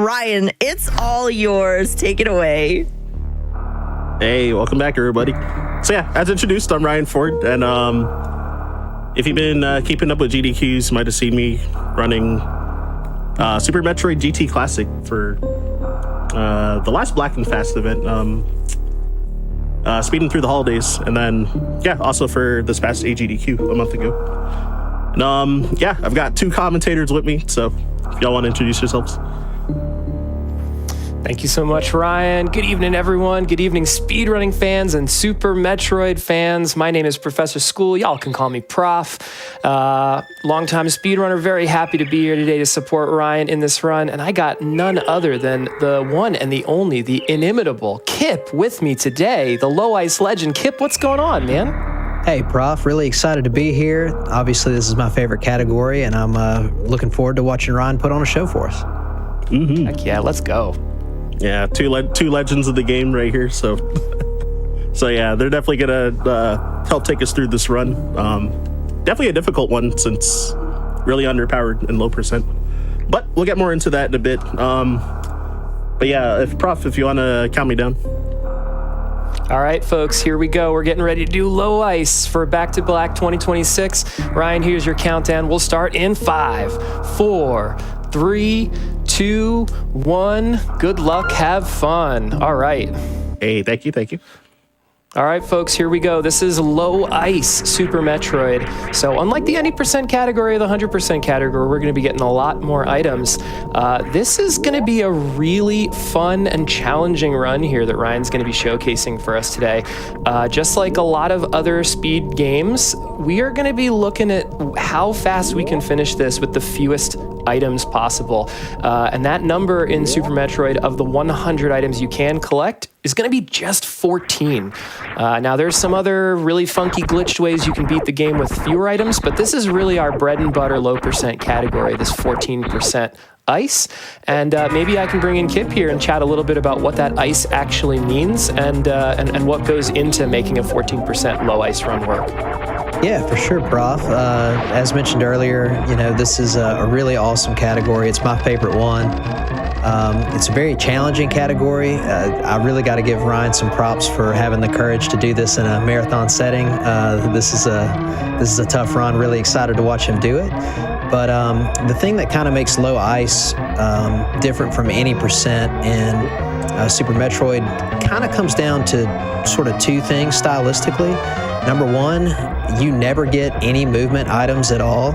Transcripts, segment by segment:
Ryan, it's all yours. Take it away. Hey, welcome back, everybody. So yeah, as introduced, I'm Ryan Ford, and if you've been keeping up with GDQs, you might have seen me running Super Metroid GT Classic for the last Black and Fast event, speeding through the holidays, and then yeah, also for this past GDQ a month ago. And yeah, I've got two commentators with me, so if y'all want to introduce yourselves. Thank you so much, Ryan. Good evening, everyone. Good evening, speedrunning fans and Super Metroid fans. My name is ProfessorSchool. Y'all can call me Prof. Longtime speedrunner. Very happy to be here today to support Ryan in this run. And I got none other than the one and the only, the inimitable Kipp with me today. The low ice legend. Kipp, what's going on, man? Hey, Prof. Really excited to be here. Obviously, this is my favorite category, and I'm looking forward to watching Ryan put on a show for us. Mm-hmm. Heck yeah, let's go. Yeah, two legends of the game right here. So, so yeah, they're definitely gonna help take us through this run. Definitely a difficult one since really underpowered and low percent. But we'll get more into that in a bit. But yeah, if you want to count me down. All right, folks, here we go. We're getting ready to do low ice for Back to Black 2026. Ryan, here's your countdown. We'll start in 5, 4, 3, 2, 1. Good luck. Have fun. All right. Hey, thank you. All right, folks, here we go. This is low ice Super Metroid. So unlike the 90% category or the 100% category, we're going to be getting a lot more items. This is going to be a really fun and challenging run here that Ryan's going to be showcasing for us today. Just like a lot of other speed games, we are going to be looking at how fast we can finish this with the fewest items possible. And that number in Super Metroid of the 100 items you can collect is going to be just 14. Now, there's some other really funky glitched ways you can beat the game with fewer items, but this is really our bread and butter low percent category, this 14% ice. And maybe I can bring in Kipp here and chat a little bit about what that ice actually means and what goes into making a 14% low ice run work. Yeah, for sure, Prof. As mentioned earlier, this is a really awesome category. It's my favorite one. It's a very challenging category. I really got to give Ryan some props for having the courage to do this in a marathon setting. This is a tough run. Really excited to watch him do it. But the thing that kind of makes low ice different from any percent in Super Metroid kind of comes down to sort of two things stylistically. Number one, you never get any movement items at all.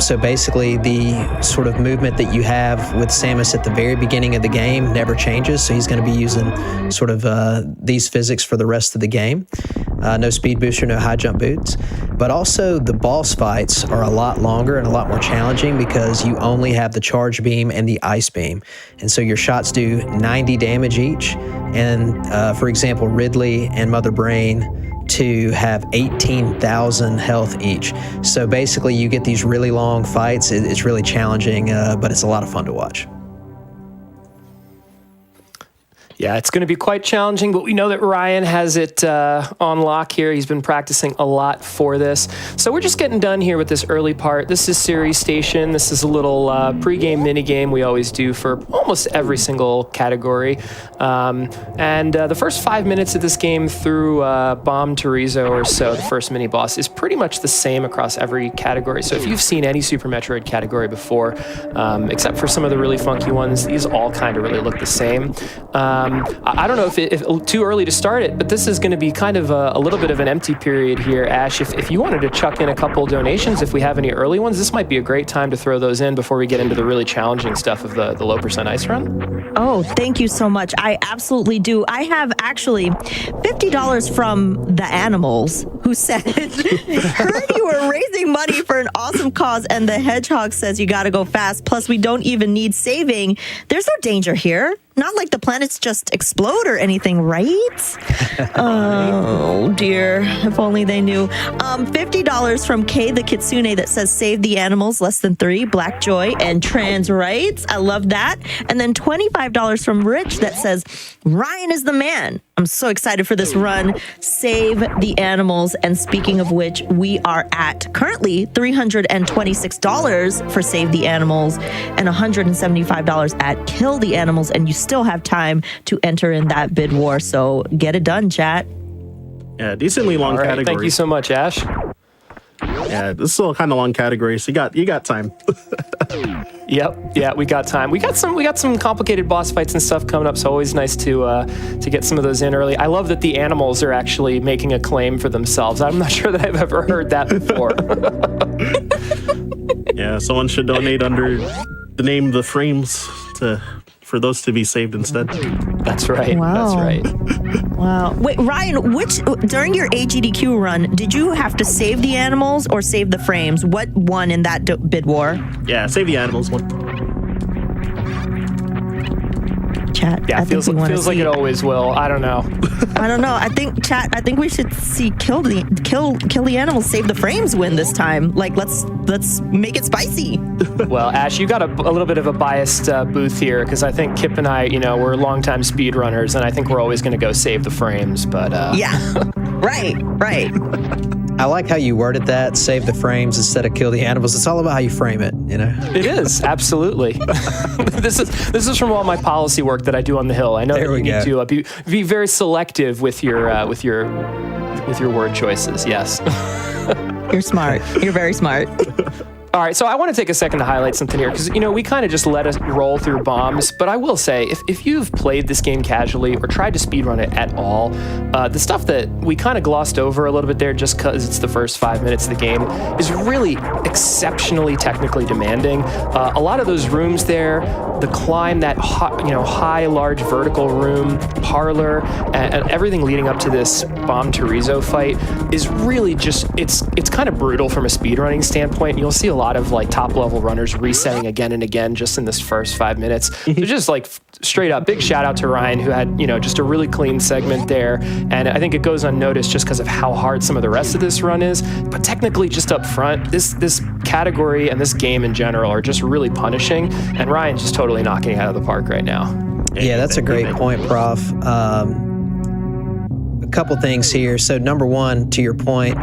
So basically, the sort of movement that you have with Samus at the very beginning of the game never changes. So he's going to be using sort of these physics for the rest of the game. No speed booster, no high jump boots. But also, the boss fights are a lot longer and a lot more challenging because you only have the charge beam and the ice beam. And so your shots do 90 damage each. And for example, Ridley and Mother Brain to have 18,000 health each. So basically you get these really long fights. It's really challenging, but it's a lot of fun to watch. Yeah, it's going to be quite challenging, but we know that Ryan has it on lock here. He's been practicing a lot for this. So we're just getting done here with this early part. This is Series Station. This is a little pre-game mini-game we always do for almost every single category. The first 5 minutes of this game through Bomb Torizo or so, the first mini-boss, is pretty much the same across every category. So if you've seen any Super Metroid category before, except for some of the really funky ones, these all kind of really look the same. I don't know if too early to start it, but this is going to be kind of a little bit of an empty period here, Ash. If you wanted to chuck in a couple donations, if we have any early ones, this might be a great time to throw those in before we get into the really challenging stuff of the low percent ice run. Oh, thank you so much. I absolutely do. I have actually $50 from the animals who said, heard you were raising money for an awesome cause, and the hedgehog says you got to go fast. Plus, we don't even need saving. There's no danger here. Not like the planets just explode or anything, right? Oh, dear. If only they knew. $50 from Kay the Kitsune that says save the animals, less than 3, Black Joy, and trans rights. I love that. And then $25 from Rich that says Ryan is the man. I'm so excited for this run. Save the animals. And speaking of which, we are at currently $326 for Save the Animals and $175 at Kill the Animals. And you still have time to enter in that bid war. So get it done, chat. Yeah, decently long All right, category. thank you so much, Ash. Yeah, this is still kind of long category, so you got time. Yep. Yeah, we got time. We got some complicated boss fights and stuff coming up, so always nice to get some of those in early. I love that the animals are actually making a claim for themselves. I'm not sure that I've ever heard that before. Yeah, someone should donate under the name The Frames for those to be saved instead. That's right. Wow. That's right. Wow. Wait, Ryan, during your AGDQ run, did you have to save the animals or save the frames? What won in that bid war? Yeah, Save the Animals one. Chat. Yeah, feels like it always will. I don't know. I don't know. I think we should see kill the animals, save the frames win this time. Like let's make it spicy. Well, Ash, you got a little bit of a biased booth here because I think Kipp and I, we're longtime speedrunners, and I think we're always going to go save the frames. But yeah, right. I like how you worded that, save the frames instead of kill the animals. It's all about how you frame it, It is, absolutely. This is from all my policy work that I do on the Hill. I know that you need to be very selective with your word choices. Yes. You're smart. You're very smart. All right, so I want to take a second to highlight something here because, we kind of just let us roll through bombs. But I will say, if you've played this game casually or tried to speedrun it at all, the stuff that we kind of glossed over a little bit there just because it's the first 5 minutes of the game is really exceptionally technically demanding. A lot of those rooms there, the climb, that high, large vertical room, parlor, and everything leading up to this Bomb Terizo fight is really just, it's kind of brutal from a speedrunning standpoint. You'll see a lot of top level runners resetting again and again just in this first 5 minutes. So just straight up big shout out to Ryan who had just a really clean segment there, and I think it goes unnoticed just because of how hard some of the rest of this run is. But technically, just up front, this category and this game in general are just really punishing, and Ryan's just totally knocking it out of the park right now. Yeah, that's a great point, Prof. A couple things here. So number one, to your point,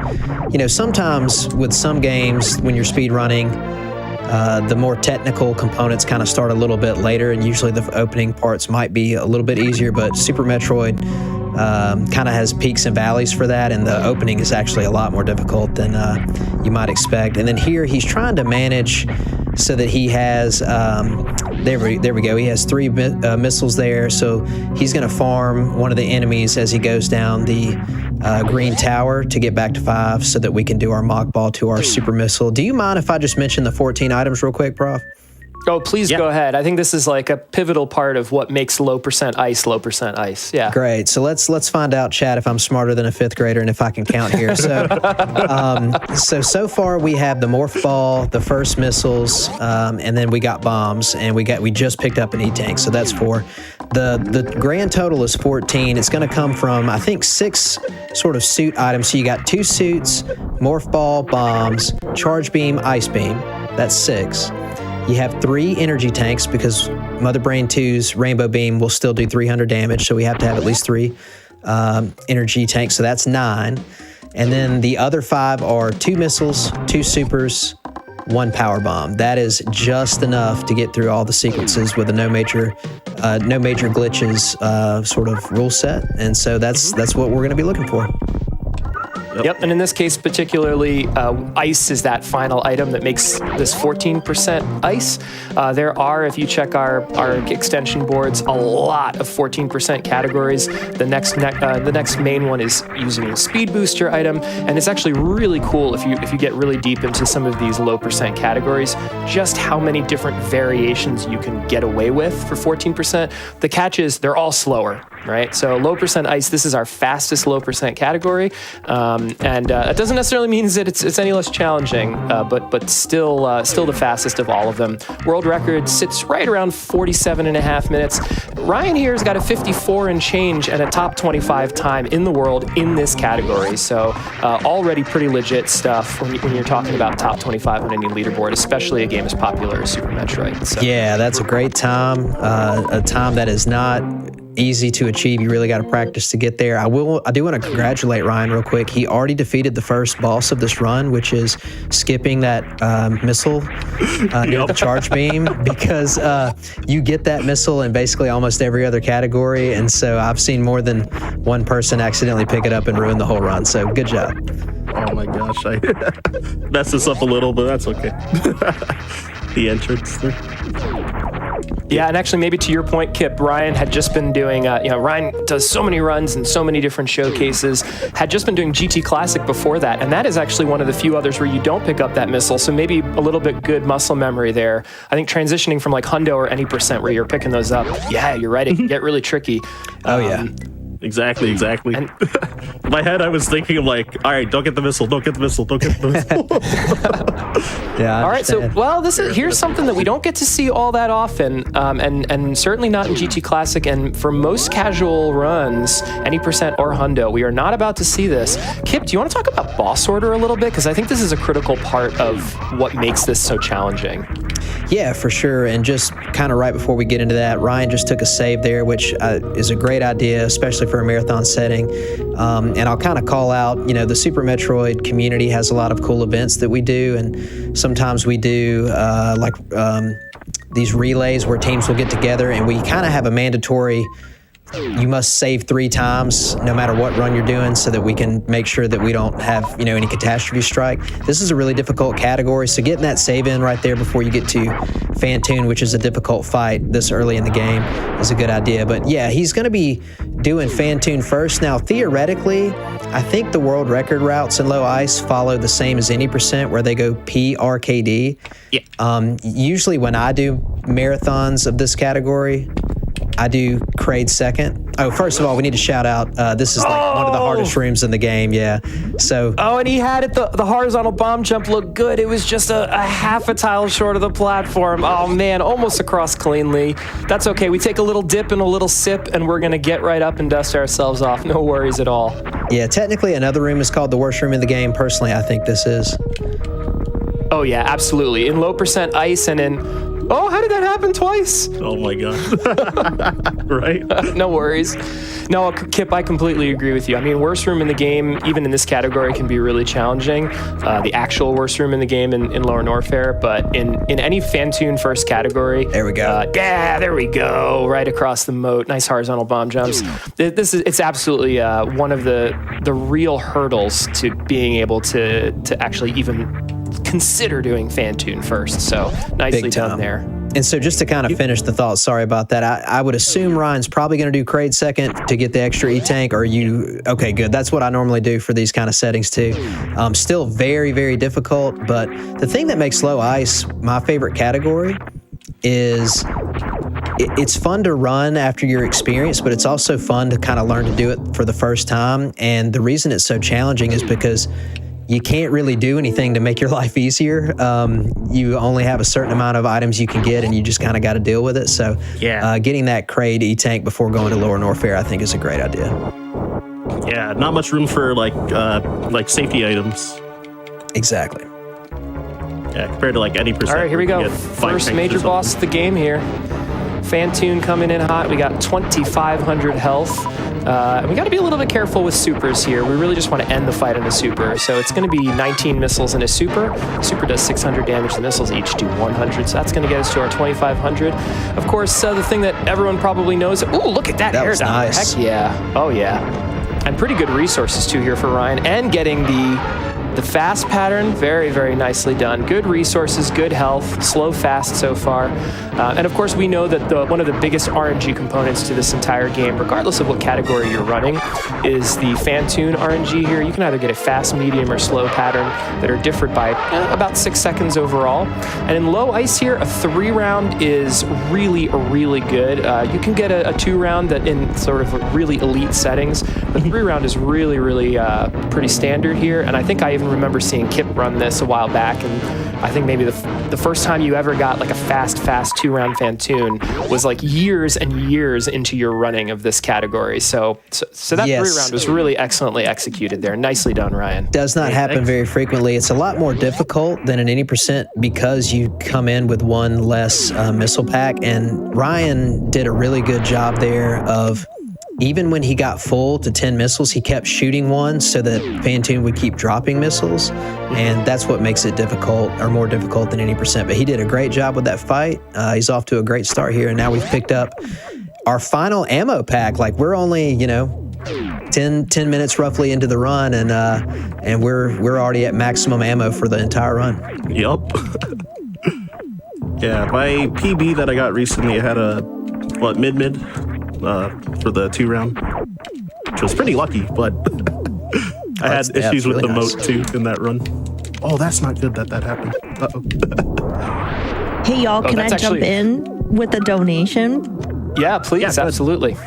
sometimes with some games when you're speed running, the more technical components kind of start a little bit later, and usually the opening parts might be a little bit easier, but Super Metroid kind of has peaks and valleys for that, and the opening is actually a lot more difficult than you might expect. And then here he's trying to manage so that he has, there we go, he has 3 missiles there, so he's going to farm one of the enemies as he goes down the green tower to get back to 5 so that we can do our mock ball to our super missile. Do you mind if I just mention the 14 items real quick, Prof? Oh, please go ahead. I think this is a pivotal part of what makes low percent ice. Yeah. Great. So let's find out, Chad, if I'm smarter than a 5th grader and if I can count here. So, so far we have the morph ball, the first missiles, and then we got bombs, and we just picked up an E-tank. So that's 4. The grand total is 14. It's going to come from, I think, 6 sort of suit items. So you got 2 suits, morph ball, bombs, charge beam, ice beam. That's 6. You have 3 energy tanks because Mother Brain 2's Rainbow Beam will still do 300 damage, so we have to have at least 3 energy tanks, so that's 9. And then the other 5 are 2 missiles, 2 supers, 1 power bomb. That is just enough to get through all the sequences with a no major glitches sort of rule set, and so that's what we're going to be looking for. Yep, and in this case particularly, ice is that final item that makes this 14% ice. There are, if you check our extension boards, a lot of 14% categories. The next main one is using a speed booster item, and it's actually really cool if you get really deep into some of these low percent categories, just how many different variations you can get away with for 14%. The catch is they're all slower, right? So low percent ice, this is our fastest low percent category. And that doesn't necessarily mean that it's any less challenging, but still the fastest of all of them. World record sits right around 47.5 minutes. Ryan here has got a 54 and change and a top 25 time in the world in this category. So already pretty legit stuff when you're talking about top 25 on any leaderboard, especially a game as popular as Super Metroid. So. Yeah, that's a great time. A time that is not easy to achieve. You really got to practice to get there. I do want to congratulate Ryan real quick. He already defeated the first boss of this run, which is skipping that missile near the charge beam, because you get that missile in basically almost every other category. And so I've seen more than one person accidentally pick it up and ruin the whole run. So good job. Oh my gosh, I messed this up a little, but that's okay. The entrance there. Yeah, and actually, maybe to your point, Kipp, Ryan had just been doing, Ryan does so many runs and so many different showcases, had just been doing GT Classic before that, and that is actually one of the few others where you don't pick up that missile, so maybe a little bit good muscle memory there. I think transitioning from like hundo or any percent where you're picking those up, yeah, you're right, it can get really tricky. Yeah. Exactly. And in my head, I was thinking of like, all right, don't get the missile. Yeah. All right, so here's something that we don't get to see all that often, and certainly not in GT Classic, and for most casual runs, any percent or hundo, we are not about to see this. Kipp, do you want to talk about boss order a little bit? Because I think this is a critical part of what makes this so challenging. Yeah, for sure. And just kind of right before we get into that, Ryan just took a save there, which is a great idea, especially for a marathon setting. And I'll kind of call out, the Super Metroid community has a lot of cool events that we do. And sometimes we do these relays where teams will get together, and we kind of have a mandatory, you must save 3 times no matter what run you're doing, so that we can make sure that we don't have any catastrophe strike. This is a really difficult category, so getting that save in right there before you get to Fantoon, which is a difficult fight this early in the game, is a good idea. But yeah, he's going to be doing Fantoon first. Now, theoretically, I think the world record routes in low ice follow the same as any percent, where they go PRKD. Yeah. Usually when I do marathons of this category, I do Kraid second. Oh, first of all, we need to shout out, this is like one of the hardest rooms in the game, yeah. So. Oh, and he had it, the horizontal bomb jump looked good. It was just a half a tile short of the platform. Oh man, almost across cleanly. That's okay, we take a little dip and a little sip, and we're gonna get right up and dust ourselves off. No worries at all. Yeah, technically another room is called the worst room in the game. Personally, I think this is. Oh yeah, absolutely. In low percent ice and in... Oh, how did that happen twice? Oh my god. Right? No worries. No, Kipp, I completely agree with you. I mean, worst room in the game, even in this category, can be really challenging. The actual worst room in the game in Lower Norfair, but in any Fantoon first category. There we go. There we go. Right across the moat. Nice horizontal bomb jumps. It's absolutely one of the real hurdles to being able to actually even consider doing Fantoon first. So nicely done there. And so just to kind of finish the thought, sorry about that, I would assume Ryan's probably going to do Kraid second to get the extra E-Tank. Or you, okay, good. That's what I normally do for these kind of settings too. Still very, very difficult. But the thing that makes low ice my favorite category is it's fun to run after your experience, but it's also fun to kind of learn to do it for the first time. And the reason it's so challenging is because you can't really do anything to make your life easier. You only have a certain amount of items you can get, and you just kind of got to deal with it. So getting that Kraid E-Tank before going to Lower Norfair, I think, is a great idea. Yeah, not much room for like safety items. Exactly. Yeah, compared to like any percent. All right, here we go. First major boss of the game here. Fantoon coming in hot. We got 2,500 health. And we got to be a little bit careful with supers here. We really just want to end the fight on a super. So it's going to be 19 missiles in a super. Super does 600 damage. The missiles each do 100. So that's going to get us to our 2,500. Of course, the thing that everyone probably knows. Ooh, look at that air was down. Nice. Heck yeah. Oh yeah. And pretty good resources too here for Ryan. And getting the fast pattern, very, very nicely done. Good resources, good health, slow fast so far. And of course, we know that one of the biggest RNG components to this entire game, regardless of what category you're running, is the Fantoon RNG here. You can either get a fast, medium, or slow pattern that are different by about 6 seconds overall. And in low ice here, a 3-round is really, really good. You can get a 2-round that in sort of really elite settings. The 3-round is really, really pretty standard here. And I think I even remember seeing Kipp run this a while back, and I think maybe the first time you ever got like a fast 2-round Fantoon was like years and years into your running of this category. So that 3-round was really excellently executed there. Nicely done, Ryan. Does not happen very frequently. It's a lot more difficult than an 80% because you come in with one less missile pack. And Ryan did a really good job there of, even when he got full to 10 missiles, he kept shooting one so that Fantoon would keep dropping missiles. And that's what makes it difficult, or more difficult than 80%. But he did a great job with that fight. He's off to a great start here. And now we've picked up our final ammo pack. Like, we're only, 10 minutes roughly into the run, and we're already at maximum ammo for the entire run. Yup. Yeah, my PB that I got recently, I had a mid for the 2-round, which was pretty lucky, but I had issues with the moat too in that run. Oh, that's not good that happened. Uh-oh. Hey, y'all, can I jump in with a donation? Yeah, please, absolutely.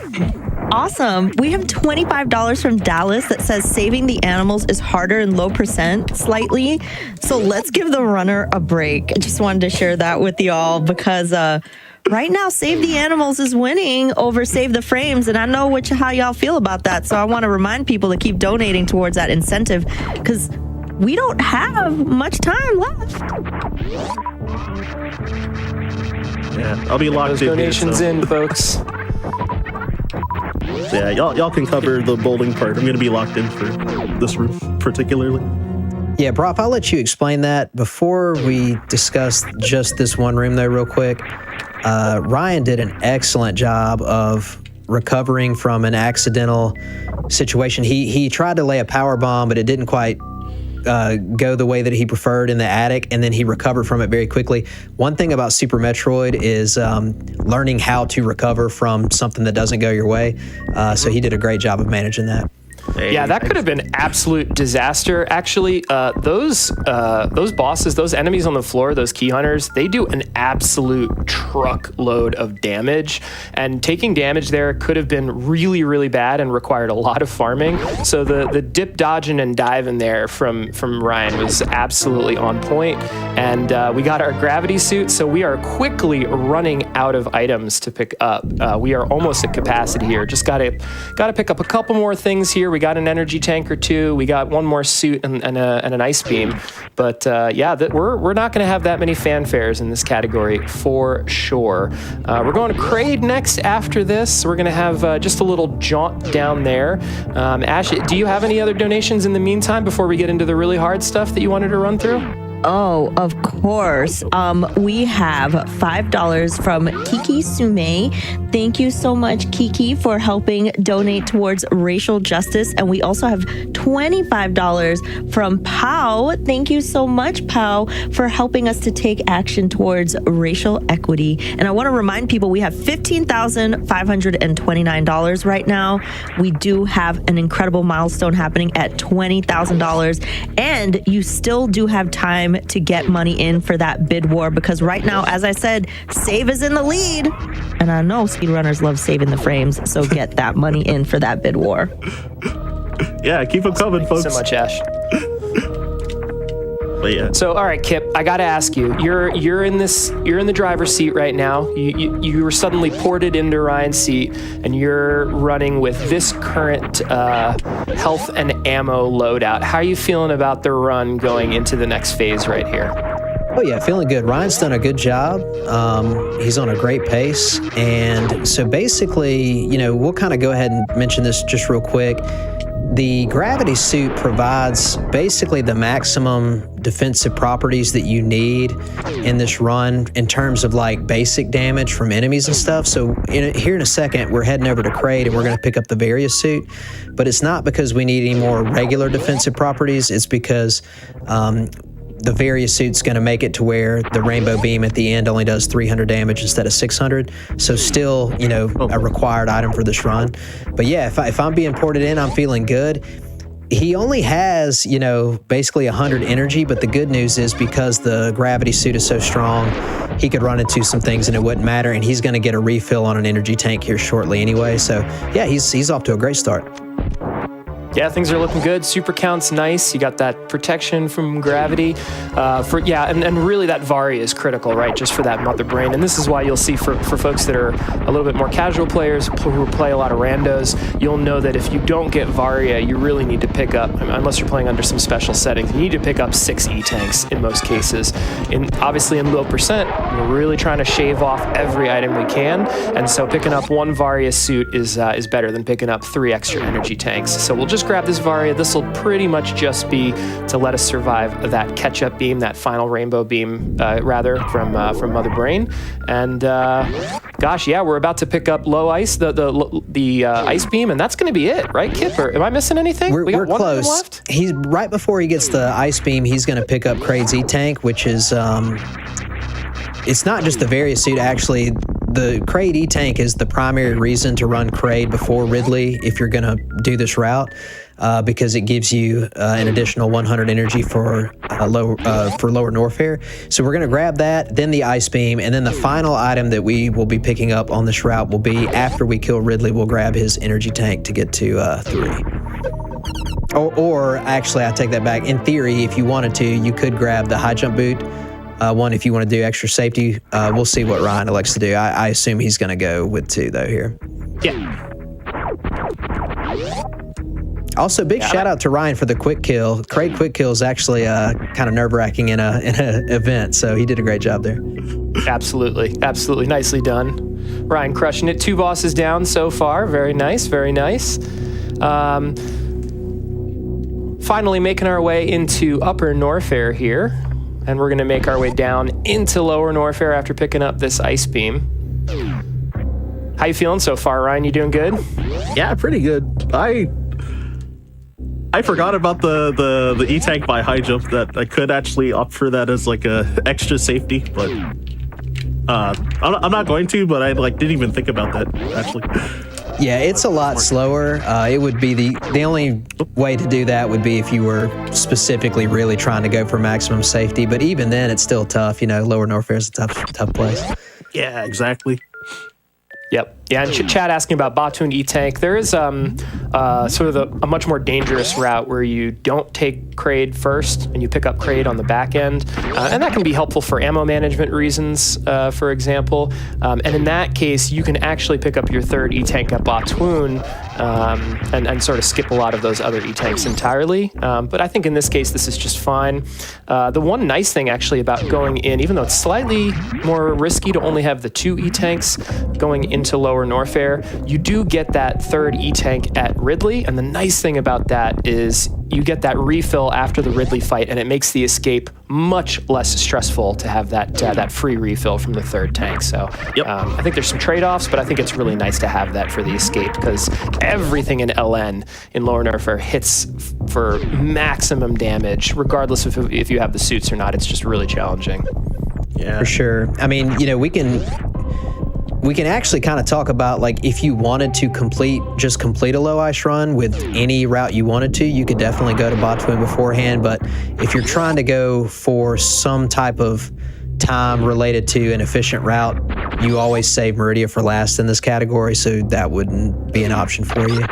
Awesome. We have $25 from Dallas that says saving the animals is harder in low percent slightly. So let's give the runner a break. I just wanted to share that with y'all because right now, Save the Animals is winning over Save the Frames, and I know how y'all feel about that. So I want to remind people to keep donating towards that incentive because we don't have much time left. Yeah, I'll be locked in. Donations in, folks. Yeah, y'all can cover the bowling part. I'm going to be locked in for this room particularly. Yeah, Prof, I'll let you explain that. Before we discuss just this one room, though, real quick, Ryan did an excellent job of recovering from an accidental situation. He tried to lay a power bomb, but it didn't quite go the way that he preferred in the attic, and then he recovered from it very quickly. One thing about Super Metroid is learning how to recover from something that doesn't go your way. So he did a great job of managing that. Yeah, that could have been absolute disaster. Actually, those bosses, those enemies on the floor, those key hunters, they do an absolute truckload of damage. And taking damage there could have been really, really bad and required a lot of farming. So the dip, dodging, and diving there from Ryan was absolutely on point. And we got our gravity suit, so we are quickly running out of items to pick up. We are almost at capacity here. Just gotta pick up a couple more things here. We got an energy tank or two. We got one more suit and an ice beam. But we're not going to have that many fanfares in this category for sure. We're going to Kraid next after this. We're going to have just a little jaunt down there. Ash, do you have any other donations in the meantime before we get into the really hard stuff that you wanted to run through? Oh, of course. We have $5 from Kiki Sume. Thank you so much, Kiki, for helping donate towards racial justice. And we also have $25 from Pau. Thank you so much, Pau, for helping us to take action towards racial equity. And I want to remind people we have $15,529 right now. We do have an incredible milestone happening at $20,000. And you still do have time to get money in for that bid war because right now, as I said, Save is in the lead. And I know speedrunners love saving the frames, so get that money in for that bid war. Yeah, keep them coming, folks. Thanks so much, Ash. But yeah. So, all right, Kipp, I got to ask you. You're in the driver's seat right now. You were suddenly ported into Ryan's seat, and you're running with this current health and ammo loadout. How are you feeling about the run going into the next phase right here? Oh yeah, feeling good. Ryan's done a good job. He's on a great pace, and so basically, we'll kind of go ahead and mention this just real quick. The gravity suit provides basically the maximum defensive properties that you need in this run in terms of like basic damage from enemies and stuff. So here in a second, we're heading over to Kraid and we're going to pick up the Various suit, but it's not because we need any more regular defensive properties. It's because the Various suit's going to make it to where the rainbow beam at the end only does 300 damage instead of 600. So still, a required item for this run. But yeah, if I'm being ported in, I'm feeling good. He only has, basically 100 energy, but the good news is because the gravity suit is so strong, he could run into some things and it wouldn't matter, and he's going to get a refill on an energy tank here shortly anyway. So yeah, he's off to a great start. Yeah, things are looking good. Super count's nice. You got that protection from gravity. And really that Varia is critical, right? Just for that mother brain. And this is why you'll see for folks that are a little bit more casual players who play a lot of randos, you'll know that if you don't get Varia, you really need to pick up, unless you're playing under some special settings, you need to pick up 6 E-tanks in most cases. Obviously in low percent, we're really trying to shave off every item we can. And so picking up 1 Varia suit is better than picking up 3 extra energy tanks. So we'll just grab this Varia. This will pretty much just be to let us survive that catch-up beam, that final rainbow beam, from Mother Brain. And we're about to pick up low ice, the ice beam, and that's going to be it, right, Kipp? Or am I missing anything? We're got one close. left? He's right before he gets the ice beam. He's going to pick up Kraid's E-tank, which is it's not just the various suit. Actually, the Kraid E-tank is the primary reason to run Kraid before Ridley if you're going to do this route. Because it gives you an additional 100 energy for lower Norfair. So we're going to grab that, then the Ice Beam, and then the final item that we will be picking up on this route will be after we kill Ridley, we'll grab his energy tank to get to 3. Or actually, I take that back. In theory, if you wanted to, you could grab the high jump boot one if you want to do extra safety. We'll see what Ryan elects to do. I assume he's going to go with 2, though, here. Yeah. Also, big shout out to Ryan for the quick kill. Kraid quick kill is actually kind of nerve-wracking in a event, so he did a great job there. Absolutely. Nicely done. Ryan crushing it. 2 bosses down so far. Very nice. Finally making our way into Upper Norfair here, and we're going to make our way down into Lower Norfair after picking up this ice beam. How you feeling so far, Ryan? You doing good? Yeah, pretty good. I forgot about the E-tank by high jump, that I could actually opt for that as like a extra safety, but I'm not going to, but I didn't even think about that actually. Yeah, it's a lot slower. It would be the only way to do that would be if you were specifically really trying to go for maximum safety, but even then it's still tough. Lower Norfair is a tough place. Yeah, exactly. Yep. Yeah, and Chad asking about Batoon E-Tank. There is sort of a much more dangerous route where you don't take Kraid first and you pick up Kraid on the back end. And that can be helpful for ammo management reasons, for example. And in that case, you can actually pick up your 3rd E-Tank at Batoon and sort of skip a lot of those other E-Tanks entirely. But I think in this case, this is just fine. The one nice thing actually about going in, even though it's slightly more risky to only have the 2 E-Tanks going into Lower Norfair, you do get that 3rd E-Tank at Ridley, and the nice thing about that is you get that refill after the Ridley fight, and it makes the escape much less stressful to have that free refill from the 3rd tank. So I think there's some trade-offs, but I think it's really nice to have that for the escape, because everything in LN in Lower Norfair hits for maximum damage, regardless of if you have the suits or not. It's just really challenging. Yeah, for sure. I mean, we can actually kind of talk about, if you wanted to complete a low ice run with any route you wanted to, you could definitely go to Batoon beforehand. But if you're trying to go for some type of time related to an efficient route, you always save Meridia for last in this category, so that wouldn't be an option for you.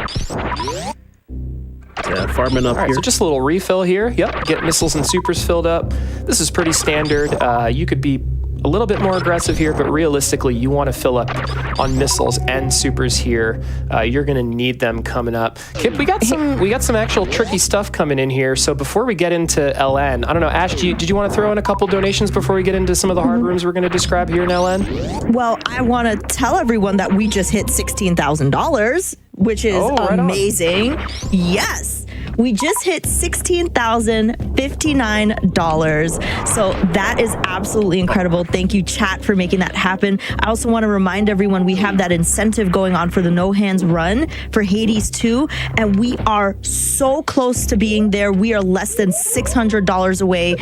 Yeah, farming up here. So just a little refill here. Yep, get missiles and supers filled up. This is pretty standard. You could be a little bit more aggressive here, but realistically, you want to fill up on missiles and supers here. You're going to need them coming up. Kipp, we got some actual tricky stuff coming in here. So before we get into LN, I don't know, Ash, did you want to throw in a couple donations before we get into some of the hard rooms we're going to describe here in LN? Well, I want to tell everyone that we just hit $16,000, which is amazing. Yes. We just hit $16,059. So that is absolutely incredible. Thank you, chat, for making that happen. I also want to remind everyone we have that incentive going on for the No Hands Run for Hades 2, and we are so close to being there. We are less than $600 away.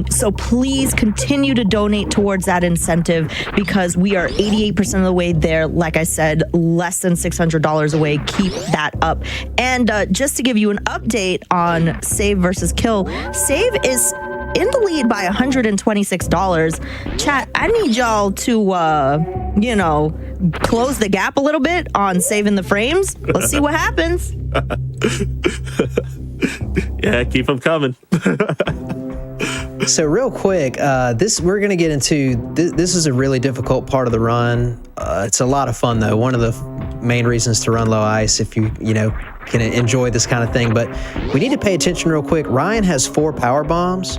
So please continue to donate towards that incentive, because we are 88% of the way there. Like I said, less than $600 away. Keep that up. And just to give you an update on Save versus Kill, Save is in the lead by $126. Chat, I need y'all to, close the gap a little bit on saving the frames. Let's see what happens. Yeah, keep them coming. So real quick, we're going to get into this is a really difficult part of the run. It's a lot of fun though. One of the main reasons to run low ice, if you can enjoy this kind of thing. But we need to pay attention real quick. Ryan has 4 power bombs,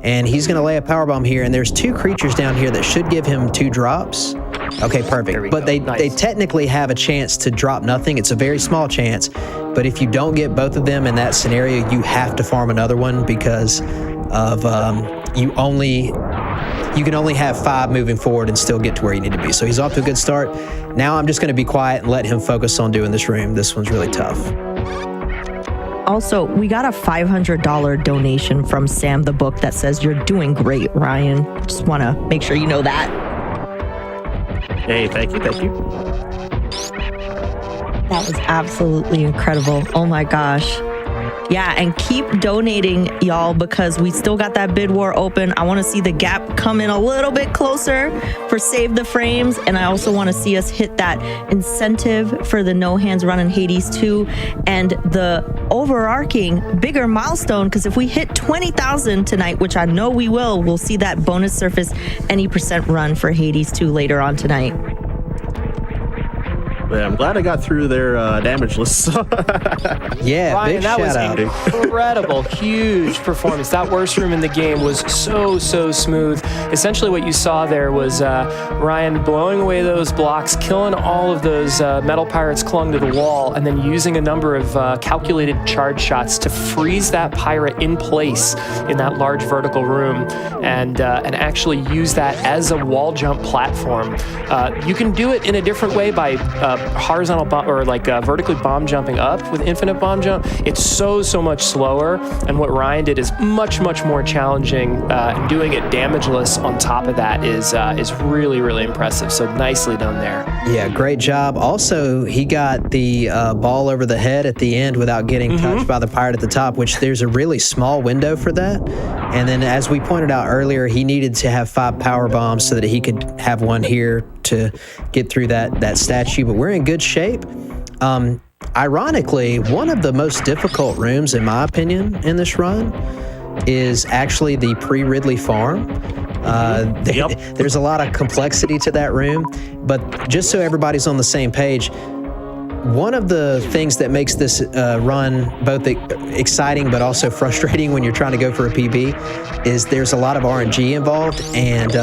and he's going to lay a power bomb here. And there's 2 creatures down here that should give him 2 drops. Okay, perfect. But they technically have a chance to drop nothing. It's a very small chance. But if you don't get both of them in that scenario, you have to farm another one because of you can only have 5 moving forward and still get to where you need to be. So he's off to a good start. Now I'm just going to be quiet and let him focus on doing this room. This one's really tough. Also, we got a $500 donation from Sam the Book that says you're doing great, Ryan. Just want to make sure you know that. Hey, thank you. That was absolutely incredible. Oh my gosh. Yeah, and keep donating, y'all, because we still got that bid war open. I want to see the gap come in a little bit closer for Save the Frames, and I also want to see us hit that incentive for the No Hands Run in Hades 2 and the overarching bigger milestone, because if we hit 20,000 tonight, which I know we will, we'll see that bonus surface any % run for Hades 2 later on tonight. Yeah, I'm glad I got through their damage list. Yeah, Ryan, big that shout was out. incredible, huge performance. That worst room in the game was so smooth. Essentially what you saw there was Ryan blowing away those blocks, killing all of those metal pirates clung to the wall, and then using a number of calculated charge shots to freeze that pirate in place in that large vertical room and actually use that as a wall jump platform. You can do it in a different way by horizontal bomb or vertically bomb jumping up with infinite bomb jump. It's so much slower, and what Ryan did is much more challenging, and doing it damageless on top of that is really impressive. So nicely done there. Yeah, great job. Also, he got the ball over the head at the end without getting touched by the pirate at the top, which there's a really small window for that. And then, as we pointed out earlier, he needed to have 5 power bombs so that he could have one here to get through that statue. But we're in good shape. Ironically, one of the most difficult rooms, in my opinion, in this run is actually the pre-Ridley farm. There's a lot of complexity to that room, but just so everybody's on the same page, one of the things that makes this run both exciting but also frustrating when you're trying to go for a PB is there's a lot of RNG involved, and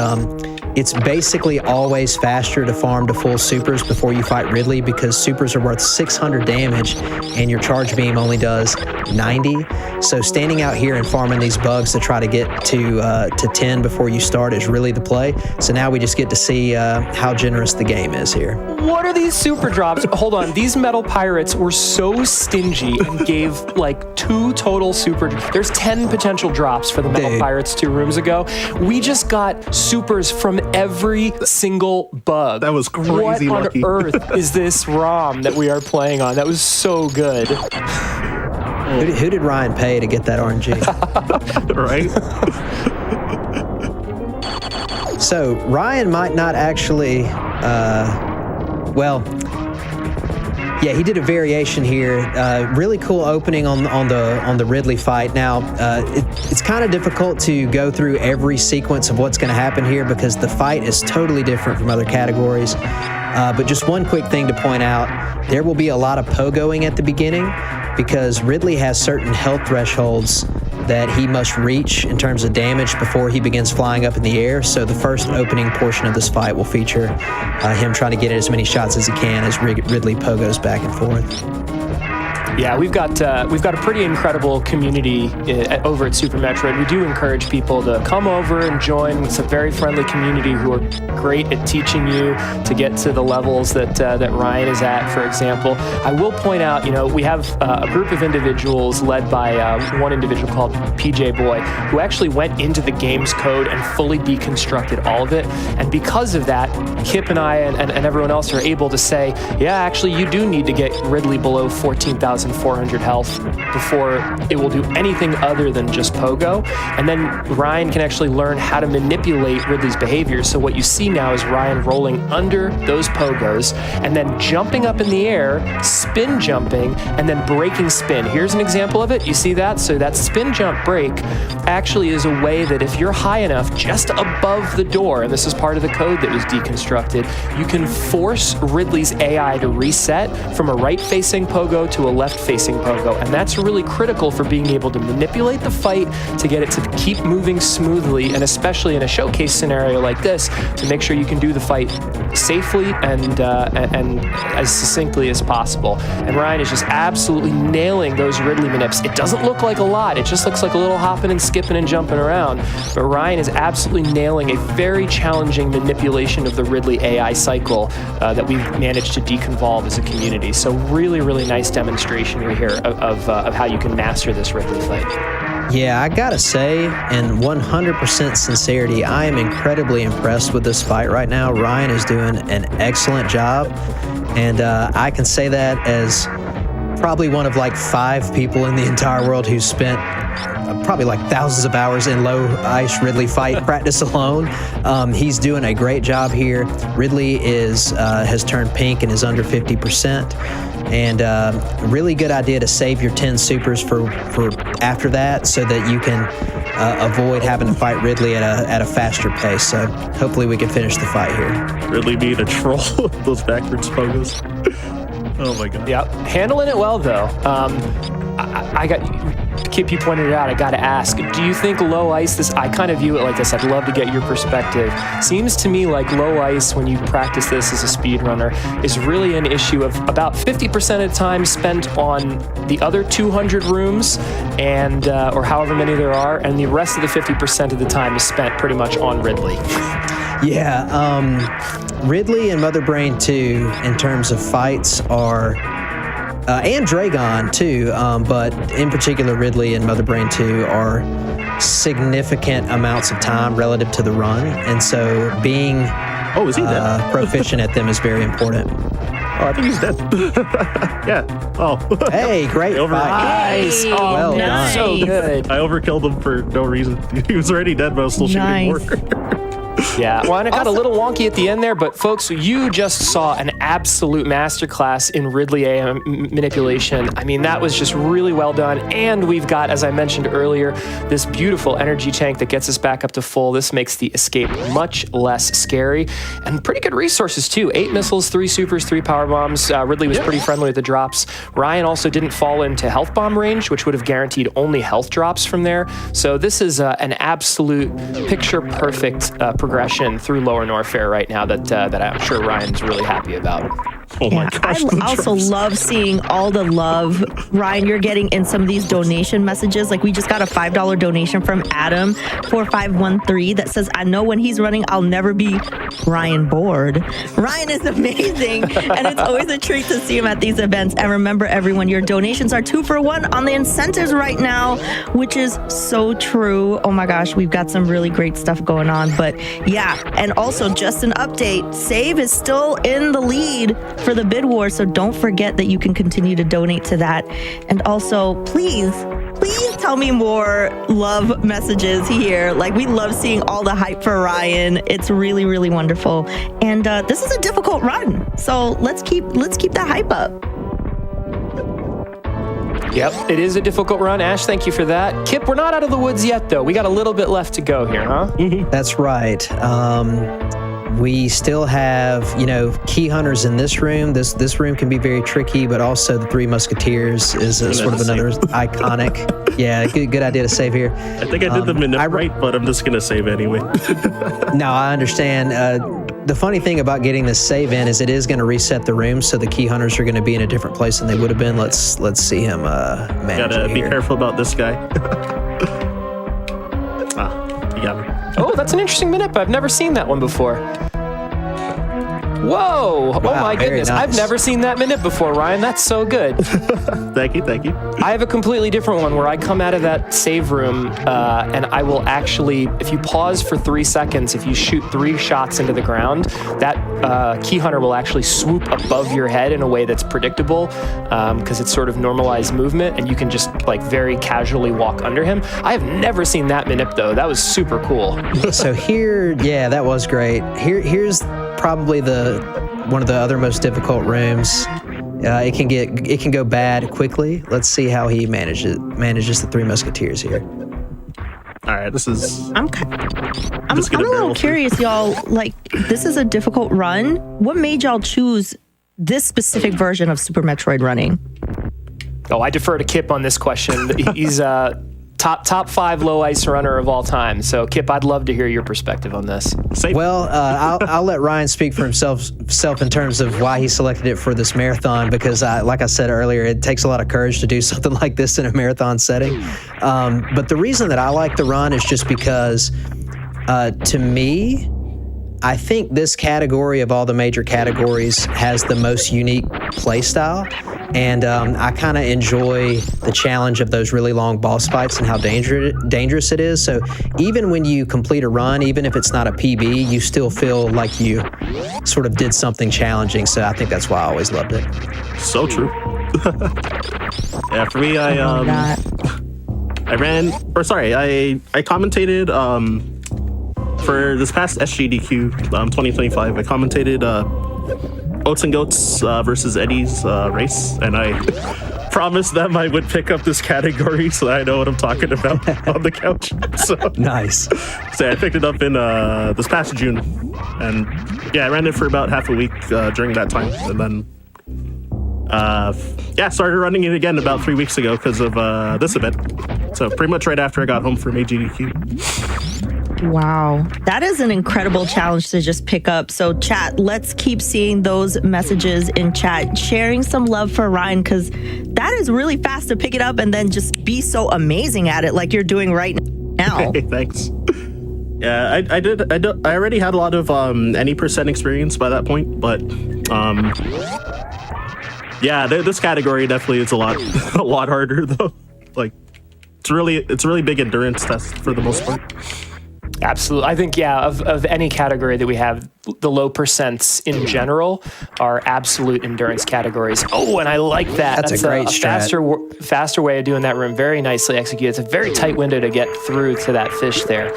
it's basically always faster to farm to full supers before you fight Ridley, because supers are worth 600 damage and your charge beam only does 90. So standing out here and farming these bugs to try to get to 10 before you start is really the play. So now we just get to see how generous the game is here. What are these super drops? Hold on. These metal pirates were so stingy and gave 2 total super. There's 10 potential drops for the metal pirates 2 rooms ago. We just got supers from every single bug. That was crazy lucky. What on earth is this ROM that we are playing on? That was so good. Who did Ryan pay to get that RNG? Right? So Ryan might not actually, he did a variation here. Really cool opening on the Ridley fight. Now, it's kind of difficult to go through every sequence of what's going to happen here because the fight is totally different from other categories. But just one quick thing to point out, there will be a lot of pogoing at the beginning because Ridley has certain health thresholds that he must reach in terms of damage before he begins flying up in the air. So the first opening portion of this fight will feature him trying to get as many shots as he can as Ridley pogos back and forth. Yeah, we've got a pretty incredible community over at Super Metroid. We do encourage people to come over and join. It's a very friendly community who are great at teaching you to get to the levels that Ryan is at, for example. I will point out, we have a group of individuals led by one individual called PJ Boy, who actually went into the game's code and fully deconstructed all of it. And because of that, Kipp and I and everyone else are able to say, yeah, actually, you do need to get Ridley below 14,000 2,400 health before it will do anything other than just pogo. And then Ryan can actually learn how to manipulate Ridley's behavior. So what you see now is Ryan rolling under those pogos and then jumping up in the air, spin jumping, and then breaking spin. Here's an example of it. You see that? So that spin jump break actually is a way that if you're high enough just above the door, and this is part of the code that was deconstructed, you can force Ridley's AI to reset from a right-facing pogo to a left-facing pogo. And that's really critical for being able to manipulate the fight to get it to keep moving smoothly, and especially in a showcase scenario like this, to make sure you can do the fight safely and as succinctly as possible. And Ryan is just absolutely nailing those Ridley manips. It doesn't look like a lot. It just looks like a little hopping and skipping and jumping around. But Ryan is absolutely nailing a very challenging manipulation of the Ridley AI cycle that we've managed to deconvolve as a community. So really, really nice demonstration here of how you can master this Ridley fight. Yeah, I gotta say, in 100% sincerity, I am incredibly impressed with this fight right now. Ryan is doing an excellent job, and I can say that as probably one of like 5 people in the entire world who spent probably like thousands of hours in low ice Ridley fight practice alone. He's doing a great job here. Ridley has turned pink and is under 50%. And a really good idea to save your 10 supers for after that, so that you can avoid having to fight Ridley at a faster pace. So hopefully we can finish the fight here. Ridley being a troll with those backwards pogos. Oh my god. Yeah, handling it well though. I got Kipp, you pointed it out. I got to ask, do you think low ice, I kind of view it like this. I'd love to get your perspective. Seems to me like low ice, when you practice this as a speedrunner, is really an issue of about 50% of the time spent on the other 200 rooms, and or however many there are, and the rest of the 50% of the time is spent pretty much on Ridley. Yeah, Ridley and Mother Brain 2, in terms of fights, are and Dragon too, but in particular Ridley and Mother Brain 2 are significant amounts of time relative to the run, and so being is he dead? proficient at them is very important. Oh, I think he's dead. Yeah. Oh. Hey, great fight. Nice. Oh, Well nice. So good. I overkilled him for no reason. He was already dead, but I was still shooting more. Yeah, well, and it got a little wonky at the end there, but folks, you just saw an absolute masterclass in Ridley AI manipulation. I mean, that was just really well done. And we've got, as I mentioned earlier, this beautiful energy tank that gets us back up to full. This makes the escape much less scary, and pretty good resources too. 8 missiles, 3 supers, 3 power bombs. Ridley was pretty friendly with the drops. Ryan also didn't fall into health bomb range, which would have guaranteed only health drops from there. So this is an absolute picture-perfect progression through Lower Norfair right now that I'm sure Ryan's really happy about. Oh my gosh. I also love seeing all the love, Ryan, you're getting in some of these donation messages. Like, we just got a $5 donation from Adam 4513 that says, I know when he's running, I'll never be Ryan bored. Ryan is amazing, and it's always a treat to see him at these events. And remember, everyone, your donations are 2 for 1 on the incentives right now, which is so true. Oh my gosh, we've got some really great stuff going on. But yeah, and also just an update, Save is still in the lead for the bid war, so don't forget that you can continue to donate to that. And also, please tell me more love messages here. Like, we love seeing all the hype for Ryan. It's really, really wonderful. And this is a difficult run, so let's keep that hype up. Yep, it is a difficult run. Ash, thank you for that. Kipp, we're not out of the woods yet, though. We got a little bit left to go here, huh? That's right. We still have, key hunters in this room. This room can be very tricky, but also the Three Musketeers is sort of another iconic. Yeah, good idea to save here. I think I did the minute right, but I'm just gonna save anyway. No, I understand. The funny thing about getting this save in is it is going to reset the room, so the key hunters are going to be in a different place than they would have been. Let's see him manage. Gotta be here. careful about this guy. You got me. Oh, that's an interesting minute. I've never seen that one before. Whoa! Oh Wow, my very goodness. nice. I've never seen that manip before, Ryan. That's so good. Thank you. I have a completely different one where I come out of that save room and I will actually, if you pause for 3 seconds, if you shoot 3 shots into the ground, that key hunter will actually swoop above your head in a way that's predictable because it's sort of normalized movement and you can just like very casually walk under him. I have never seen that manip though. That was super cool. So here, yeah, that was great. Here's probably one of the other most difficult rooms. It can go bad quickly. Let's see how he manages the Three Musketeers here. All right, this is. I'm a little curious, y'all. Like, this is a difficult run. What made y'all choose this specific version of Super Metroid running? Oh, I defer to Kipp on this question. He's top 5 low ice runner of all time. So, Kipp, I'd love to hear your perspective on this. Well, I'll let Ryan speak for himself in terms of why he selected it for this marathon, because like I said earlier, it takes a lot of courage to do something like this in a marathon setting. But the reason that I like the run is just because, to me, I think this category of all the major categories has the most unique play style. And I kind of enjoy the challenge of those really long boss fights and how dangerous it is. So even when you complete a run, even if it's not a PB, you still feel like you sort of did something challenging. So I think that's why I always loved it. So true. Yeah, for me, I commentated for this past SGDQ 2025. I commentated Oats and Goats versus Eddie's race, and I promised them I would pick up this category so that I know what I'm talking about on the couch. So Nice. So I picked it up in this past June, and yeah, I ran it for about half a week during that time, and then started running it again about 3 weeks ago because of this event. So pretty much right after I got home from AGDQ. Wow. That is an incredible challenge to just pick up. So chat, let's keep seeing those messages in chat, sharing some love for Ryan, because that is really fast to pick it up and then just be so amazing at it like you're doing right now. Hey, thanks. Yeah, I already had a lot of any percent experience by that point, but yeah, this category definitely is a lot harder though. Like it's a really big endurance test for the most part. Absolutely. I think, yeah, of any category that we have, the low percents in general are absolute endurance categories. Oh, and I like that. That's a great strat. faster way of doing that room. Very nicely executed. It's a very tight window to get through to that fish there.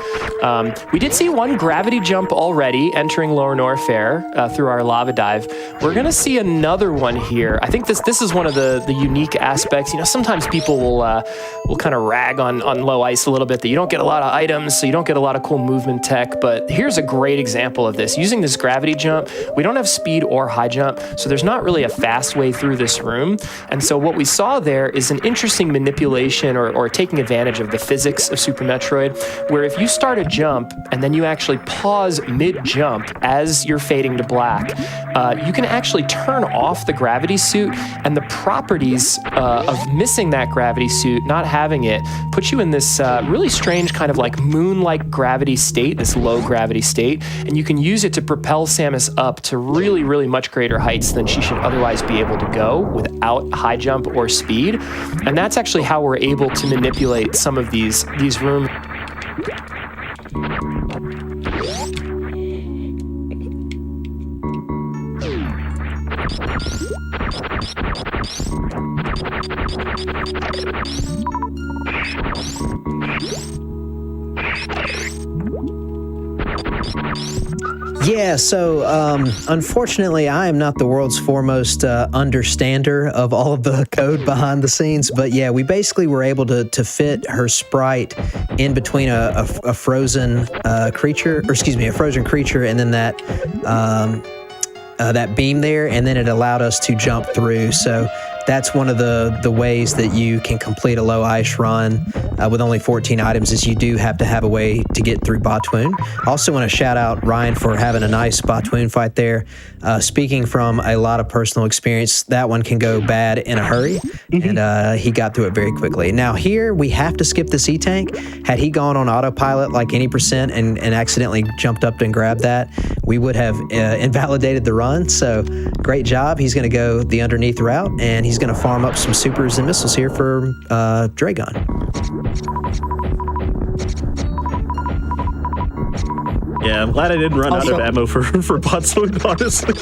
We did see one gravity jump already entering Lower Norfair through our lava dive. We're going to see another one here. I think this is one of the unique aspects. You know, sometimes people will kind of rag on low ice a little bit that you don't get a lot of items, so you don't get a lot of cool movement tech, but here's a great example of this. Using this gravity jump, we don't have speed or high jump, so there's not really a fast way through this room. And so what we saw there is an interesting manipulation or taking advantage of the physics of Super Metroid, where if you start a jump and then you actually pause mid-jump as you're fading to black, you can actually turn off the gravity suit, and the properties of missing that gravity suit, not having it, puts you in this really strange kind of like moon-like gravity state, this low gravity state, and you can use it to propel Samus up to really, really much greater heights than she should otherwise be able to go without high jump or speed. And that's actually how we're able to manipulate some of these rooms. Yeah, so unfortunately, I am not the world's foremost understander of all of the code behind the scenes, but yeah, we basically were able to fit her sprite in between a frozen creature, and then that beam there, and then it allowed us to jump through. So that's one of the ways that you can complete a low ice run with only 14 items is you do have to have a way to get through Botwoon. Also want to shout out Ryan for having a nice Botwoon fight there. Speaking from a lot of personal experience, that one can go bad in a hurry, and he got through it very quickly. Now here, we have to skip the C-Tank. Had he gone on autopilot like any percent and accidentally jumped up and grabbed that, we would have invalidated the run. So great job. He's going to go the underneath route, and he's going to farm up some supers and missiles here for Dragon. Yeah, I'm glad I didn't run out of ammo for Botwoon, honestly.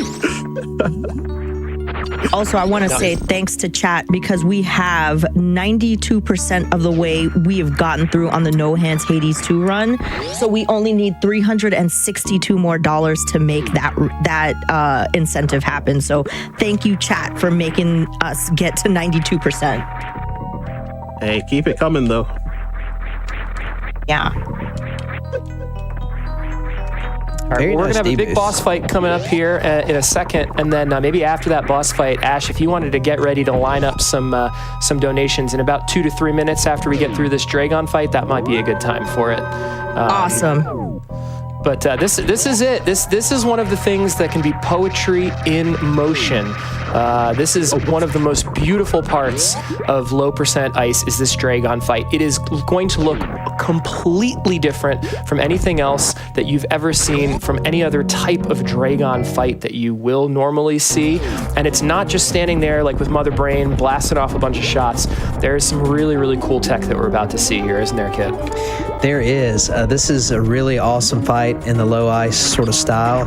Also, I want to say thanks to chat because we have 92% of the way we have gotten through on the No Hands Hades 2 run. So we only need $362 more to make that incentive happen. So thank you, chat, for making us get to 92%. Hey, keep it coming, though. Yeah. All right, we're going to have a big boss fight coming up here in a second, and then maybe after that boss fight, Ash, if you wanted to get ready to line up some donations in about 2 to 3 minutes after we get through this Dragon fight, that might be a good time for it. Awesome. But this is it. This is one of the things that can be poetry in motion. This is one of the most beautiful parts of low percent ice is this Dragon fight. It is going to look completely different from anything else that you've ever seen from any other type of Dragon fight that you will normally see. And it's not just standing there like with Mother Brain blasting off a bunch of shots. There is some really, really cool tech that we're about to see here, isn't there, Kit? There is. This is a really awesome fight in the low ice sort of style.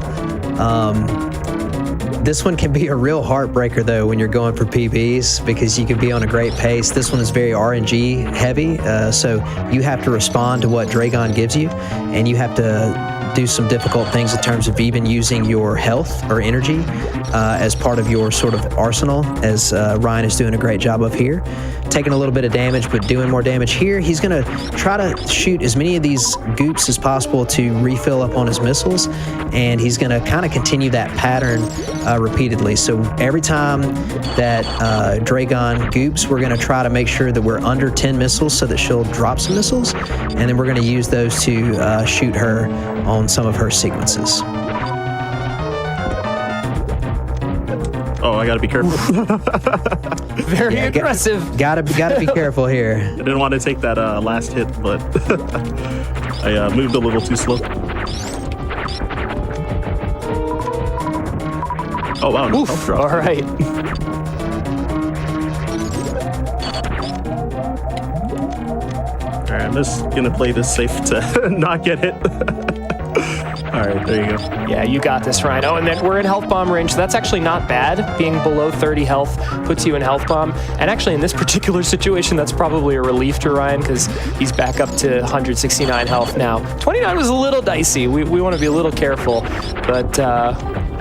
This one can be a real heartbreaker, though, when you're going for PBs because you can be on a great pace. This one is very RNG heavy, so you have to respond to what Dragon gives you, and you have to do some difficult things in terms of even using your health or energy as part of your sort of arsenal, as Ryan is doing a great job of here. Taking a little bit of damage, but doing more damage here. He's going to try to shoot as many of these goops as possible to refill up on his missiles, and he's going to kind of continue that pattern repeatedly. So every time that Dragon goops, we're going to try to make sure that we're under 10 missiles so that she'll drop some missiles, and then we're going to use those to shoot her on some of her sequences. Oh, I gotta be careful. Very aggressive. Gotta be careful here. I didn't want to take that last hit, but I moved a little too slow. Oh, wow. No, Oof. All right. All right, I'm just gonna play this safe to not get hit. All right, there you go. Yeah, you got this, Ryan. Oh, and then we're in health bomb range. So that's actually not bad. Being below 30 health puts you in health bomb. And actually, in this particular situation, that's probably a relief to Ryan because he's back up to 169 health now. 29 was a little dicey. We want to be a little careful, but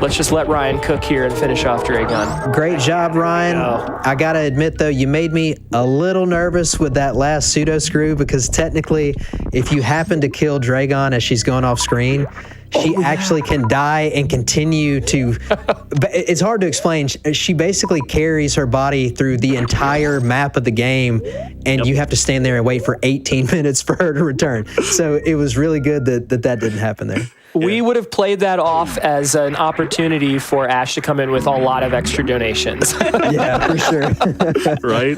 let's just let Ryan cook here and finish off Dragon. Great job, Ryan. Oh. I gotta admit, though, you made me a little nervous with that last pseudo screw because technically, if you happen to kill Dragon as she's going off screen, she actually can die and continue to. It's hard to explain. She basically carries her body through the entire map of the game, and you have to stand there and wait for 18 minutes for her to return. So it was really good that didn't happen there. We would have played that off as an opportunity for Ash to come in with a lot of extra donations. Yeah, for sure. Right?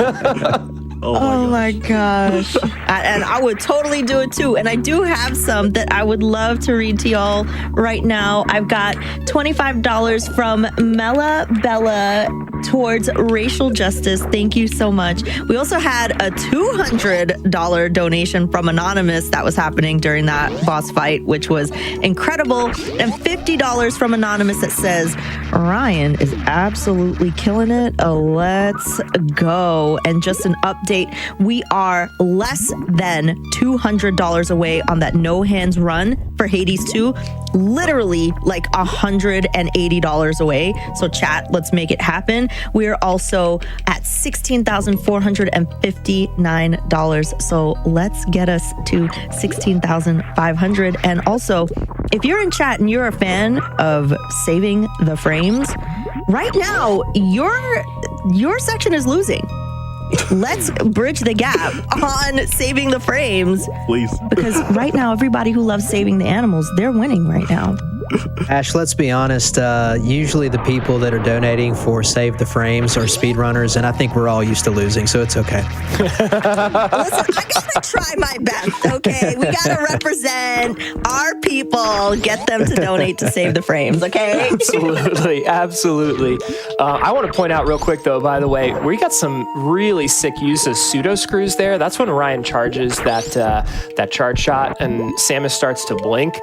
Oh my gosh. And I would totally do it too. And I do have some that I would love to read to y'all right now. I've got $25 from Mela Bella towards racial justice. Thank you so much. We also had a $200 donation from Anonymous that was happening during that boss fight, which was incredible. And $50 from Anonymous that says, Ryan is absolutely killing it. Let's go. And just an update update, we are less than $200 away on that no hands run for Hades 2. Literally like $180 away. So chat, let's make it happen. We're also at $16,459. So let's get us to $16,500. And also, if you're in chat and you're a fan of saving the frames, right now your section is losing. Let's bridge the gap on saving the frames. Please. Because right now, everybody who loves saving the animals, they're winning right now. Ash, let's be honest. Usually the people that are donating for Save the Frames are speedrunners, and I think we're all used to losing, so it's okay. Listen, I gotta try my best, okay? We gotta represent our people, get them to donate to Save the Frames, okay? Absolutely, absolutely. I want to point out real quick, though, by the way, we got some really sick use of pseudo screws there. That's when Ryan charges that charge shot and Samus starts to blink.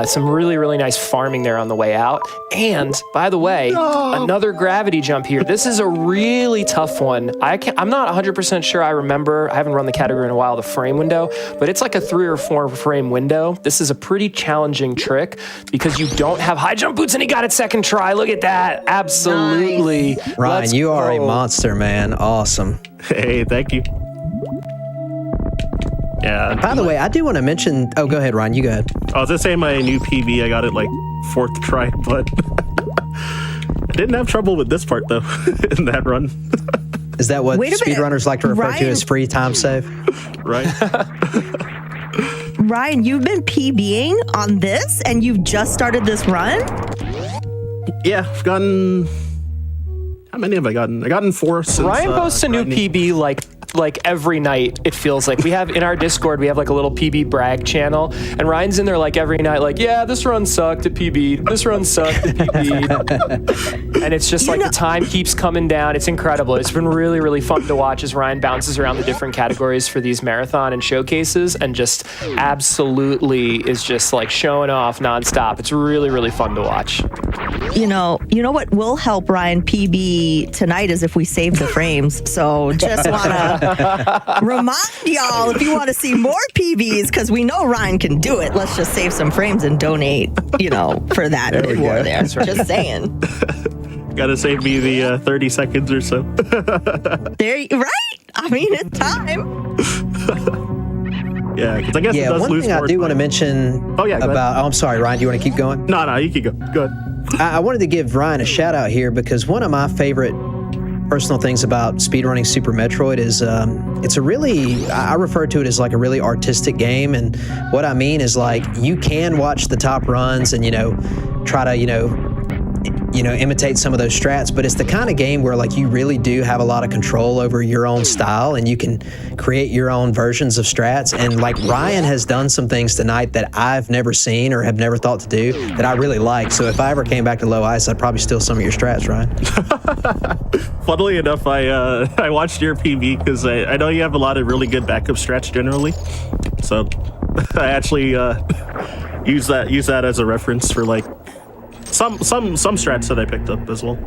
Some really, really nice farming there on the way out. And by the way, another gravity jump here. This is a really tough one. I'm not 100% sure I remember. I haven't run the category in a while, the frame window, but it's like a 3 or 4 frame window. This is a pretty challenging trick because you don't have high jump boots, and he got it second try. Look at that. Absolutely. Nice. Ryan, Let's you are a go. monster, man. Awesome. Hey, thank you. Yeah. By the way, I do want to mention. Oh, go ahead, Ryan. You go ahead. I was just saying my new PV, I got it like 4th try, but I didn't have trouble with this part though in that run. Is that what Wait a minute. speedrunners like to refer to Ryan- as free time save? Right? Ryan, you've been PBing on this and you've just started this run? Yeah, I've gotten. How many have I gotten? I gotten 4 since. Ryan posts a new grinding. PB like every night. It feels like we have in our Discord, we have like a little PB brag channel, and Ryan's in there like every night, like, yeah, this run sucked at PB. This run sucked at PB. And it's just like the time keeps coming down. It's incredible. It's been really, really fun to watch as Ryan bounces around the different categories for these marathon and showcases, and just absolutely is just like showing off nonstop. It's really, really fun to watch. You know what will help Ryan PB tonight is if we save the frames. So just want to remind y'all, if you want to see more PBs, because we know Ryan can do it, let's just save some frames and donate, for that There we more go. there. Just saying. Gotta save me the 30 seconds or so. Right? I mean, it's time. Yeah, because I guess it Yeah, does one lose thing I forward do want to time. mention Oh, yeah, go ahead. about. Oh, I'm sorry, Ryan. Do you want to keep going? No, you can go. Go ahead. I wanted to give Ryan a shout out here because one of my favorite personal things about speedrunning Super Metroid is it's a really, I refer to it as like a really artistic game. And what I mean is like you can watch the top runs and, try to, imitate some of those strats, but it's the kind of game where like you really do have a lot of control over your own style and you can create your own versions of strats. And like Ryan has done some things tonight that I've never seen or have never thought to do that I really like. So if I ever came back to low ice, I'd probably steal some of your strats, Ryan. Funnily enough, I watched your PV because I know you have a lot of really good backup strats generally. So I actually use that as a reference for like some strats that I picked up as well.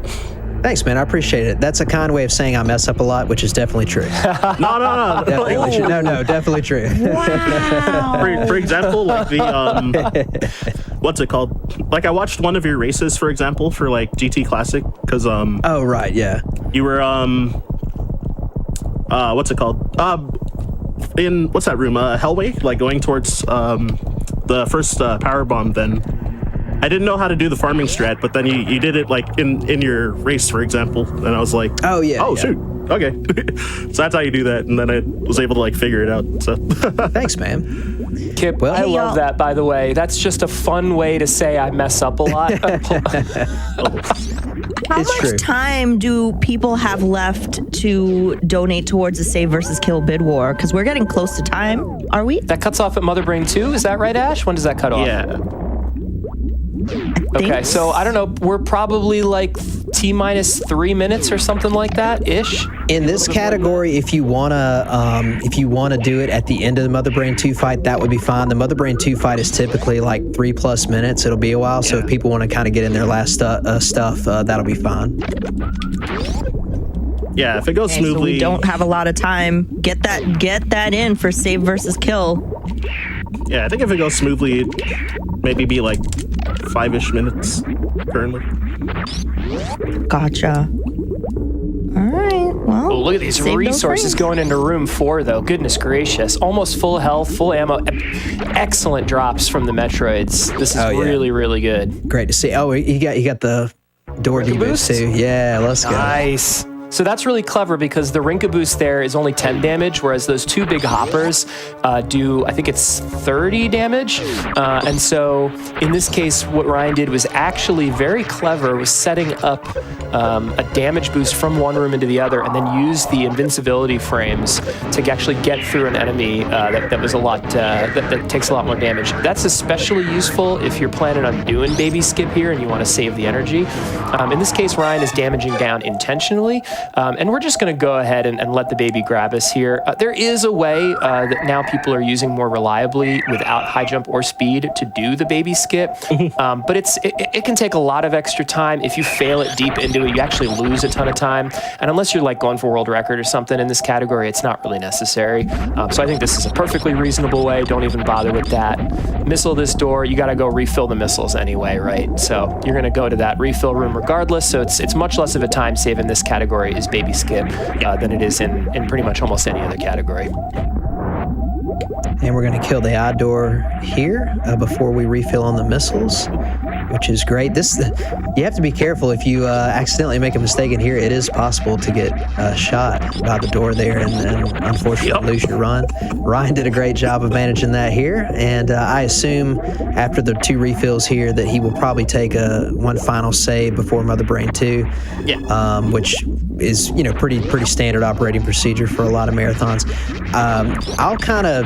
Thanks, man. I appreciate it. That's a kind way of saying I mess up a lot, which is definitely true. No. Definitely true. No, definitely true. Wow. For example, like the what's it called? Like I watched one of your races, for example, for like GT Classic, because Oh, right, yeah. you were what's it called? In what's that room? Hellway, like going towards the first power bomb. Then I didn't know how to do the farming strat, but then you did it like in your race, for example, and I was like, Oh, yeah. oh yeah. shoot, okay. So that's how you do that, and then I was able to like figure it out. So Thanks, man. Kip, Well- I Hey, love y'all. that, by the way. That's just a fun way to say I mess up a lot. How It's much true. time do people have left to donate towards the Save versus Kill bid war? Because we're getting close to time. Are we? That cuts off at Mother Brain 2, is that right, Ash? When does that cut off? yeah. Okay, Thanks. so I don't know. We're probably like T-minus 3 minutes or something like that ish. In this category, if you wanna do it at the end of the Mother Brain 2 fight, that would be fine. The Mother Brain 2 fight is typically like 3+ minutes. It'll be a while, so if people want to kind of get in their last stuff, that'll be fine. Yeah, if it goes Okay, so smoothly. we don't have a lot of time. Get that in for save versus kill. Yeah, I think if it goes smoothly, maybe be like 5-ish minutes currently. Gotcha. All right. Well, Oh, look at these save those resources frames. going into room 4, though. Goodness gracious. Almost full health, full ammo. Excellent drops from the Metroids. This is Oh, yeah. really, really good. Great to see. Oh, you got the door Rinka deboost boost? too. Yeah, let's go. Nice. So that's really clever because the Rinka boost there is only 10 damage, whereas those 2 big hoppers do, I think it's 30 damage. And so in this case, what Ryan did was actually very clever, was setting up a damage boost from one room into the other, and then use the invincibility frames to actually get through an enemy that was a lot, that takes a lot more damage. That's especially useful if you're planning on doing baby skip here and you want to save the energy. In this case, Ryan is damaging down intentionally. And we're just going to go ahead and let the baby grab us here. There is a way that now people are using more reliably without high jump or speed to do the baby skip. But it can take a lot of extra time. If you fail it deep into it, you actually lose a ton of time. And unless you're like going for world record or something in this category, it's not really necessary. So I think this is a perfectly reasonable way. Don't even bother with that. Missile this door, you got to go refill the missiles anyway, right? So you're going to go to that refill room regardless. So it's much less of a time save in this category is baby skip than it is in pretty much almost any other category. And we're going to kill the eye door here before we refill on the missiles, which is great. You have to be careful if you accidentally make a mistake in here. It is possible to get shot by the door there and unfortunately lose your run. Ryan did a great job of managing that here, and I assume after the 2 refills here that he will probably take one final save before Mother Brain 2, which is pretty standard operating procedure for a lot of marathons. I'll kind of,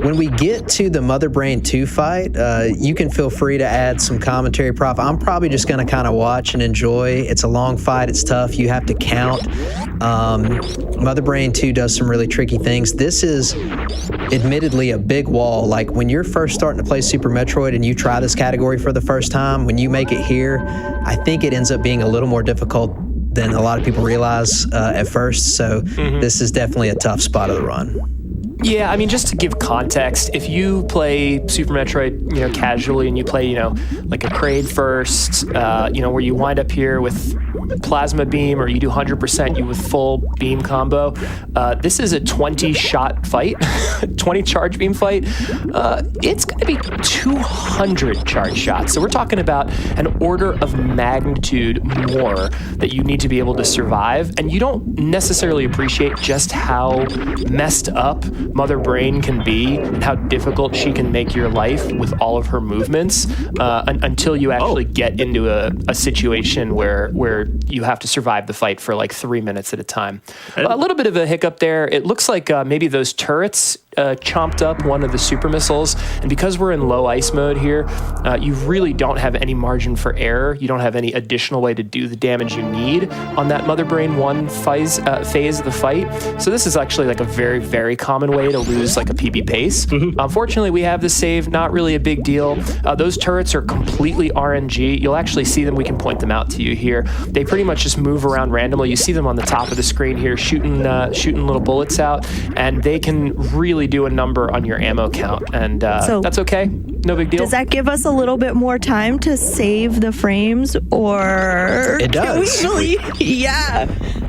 when we get to the Mother Brain 2 fight, you can feel free to add some commentary, Prof. I'm probably just going to kind of watch and enjoy. It's a long fight. It's tough. You have to count. Mother Brain 2 does some really tricky things. This is admittedly a big wall. Like when you're first starting to play Super Metroid and you try this category for the first time, when you make it here, I think it ends up being a little more difficult than a lot of people realize at first. So this is definitely a tough spot of the run. Yeah, I mean, just to give context, if you play Super Metroid, casually, and you play, like a Kraid first, where you wind up here with plasma beam, or you do 100%, you with full beam combo. This is a 20-shot fight, 20 charge beam fight. It's going to be 200 charge shots. So we're talking about an order of magnitude more that you need to be able to survive, and you don't necessarily appreciate just how messed up Mother Brain can be and how difficult she can make your life with all of her movements until you actually get into a situation where you have to survive the fight for like 3 minutes at a time. A little bit of a hiccup there. It looks like maybe those turrets chomped up one of the super missiles, and because we're in low ice mode here, you really don't have any margin for error. You don't have any additional way to do the damage you need on that Mother Brain 1 phase of the fight. So this is actually like a very, very common way to lose like a PB pace. Unfortunately, we have the save, not really a big deal. Those turrets are completely RNG. You'll actually see them. We can point them out to you here. They pretty much just move around randomly. You see them on the top of the screen here shooting little bullets out, and they can really do a number on your ammo count, and So that's okay. No big deal. does that give us a little bit more time to save the frames, or It does. Can we really? Yeah.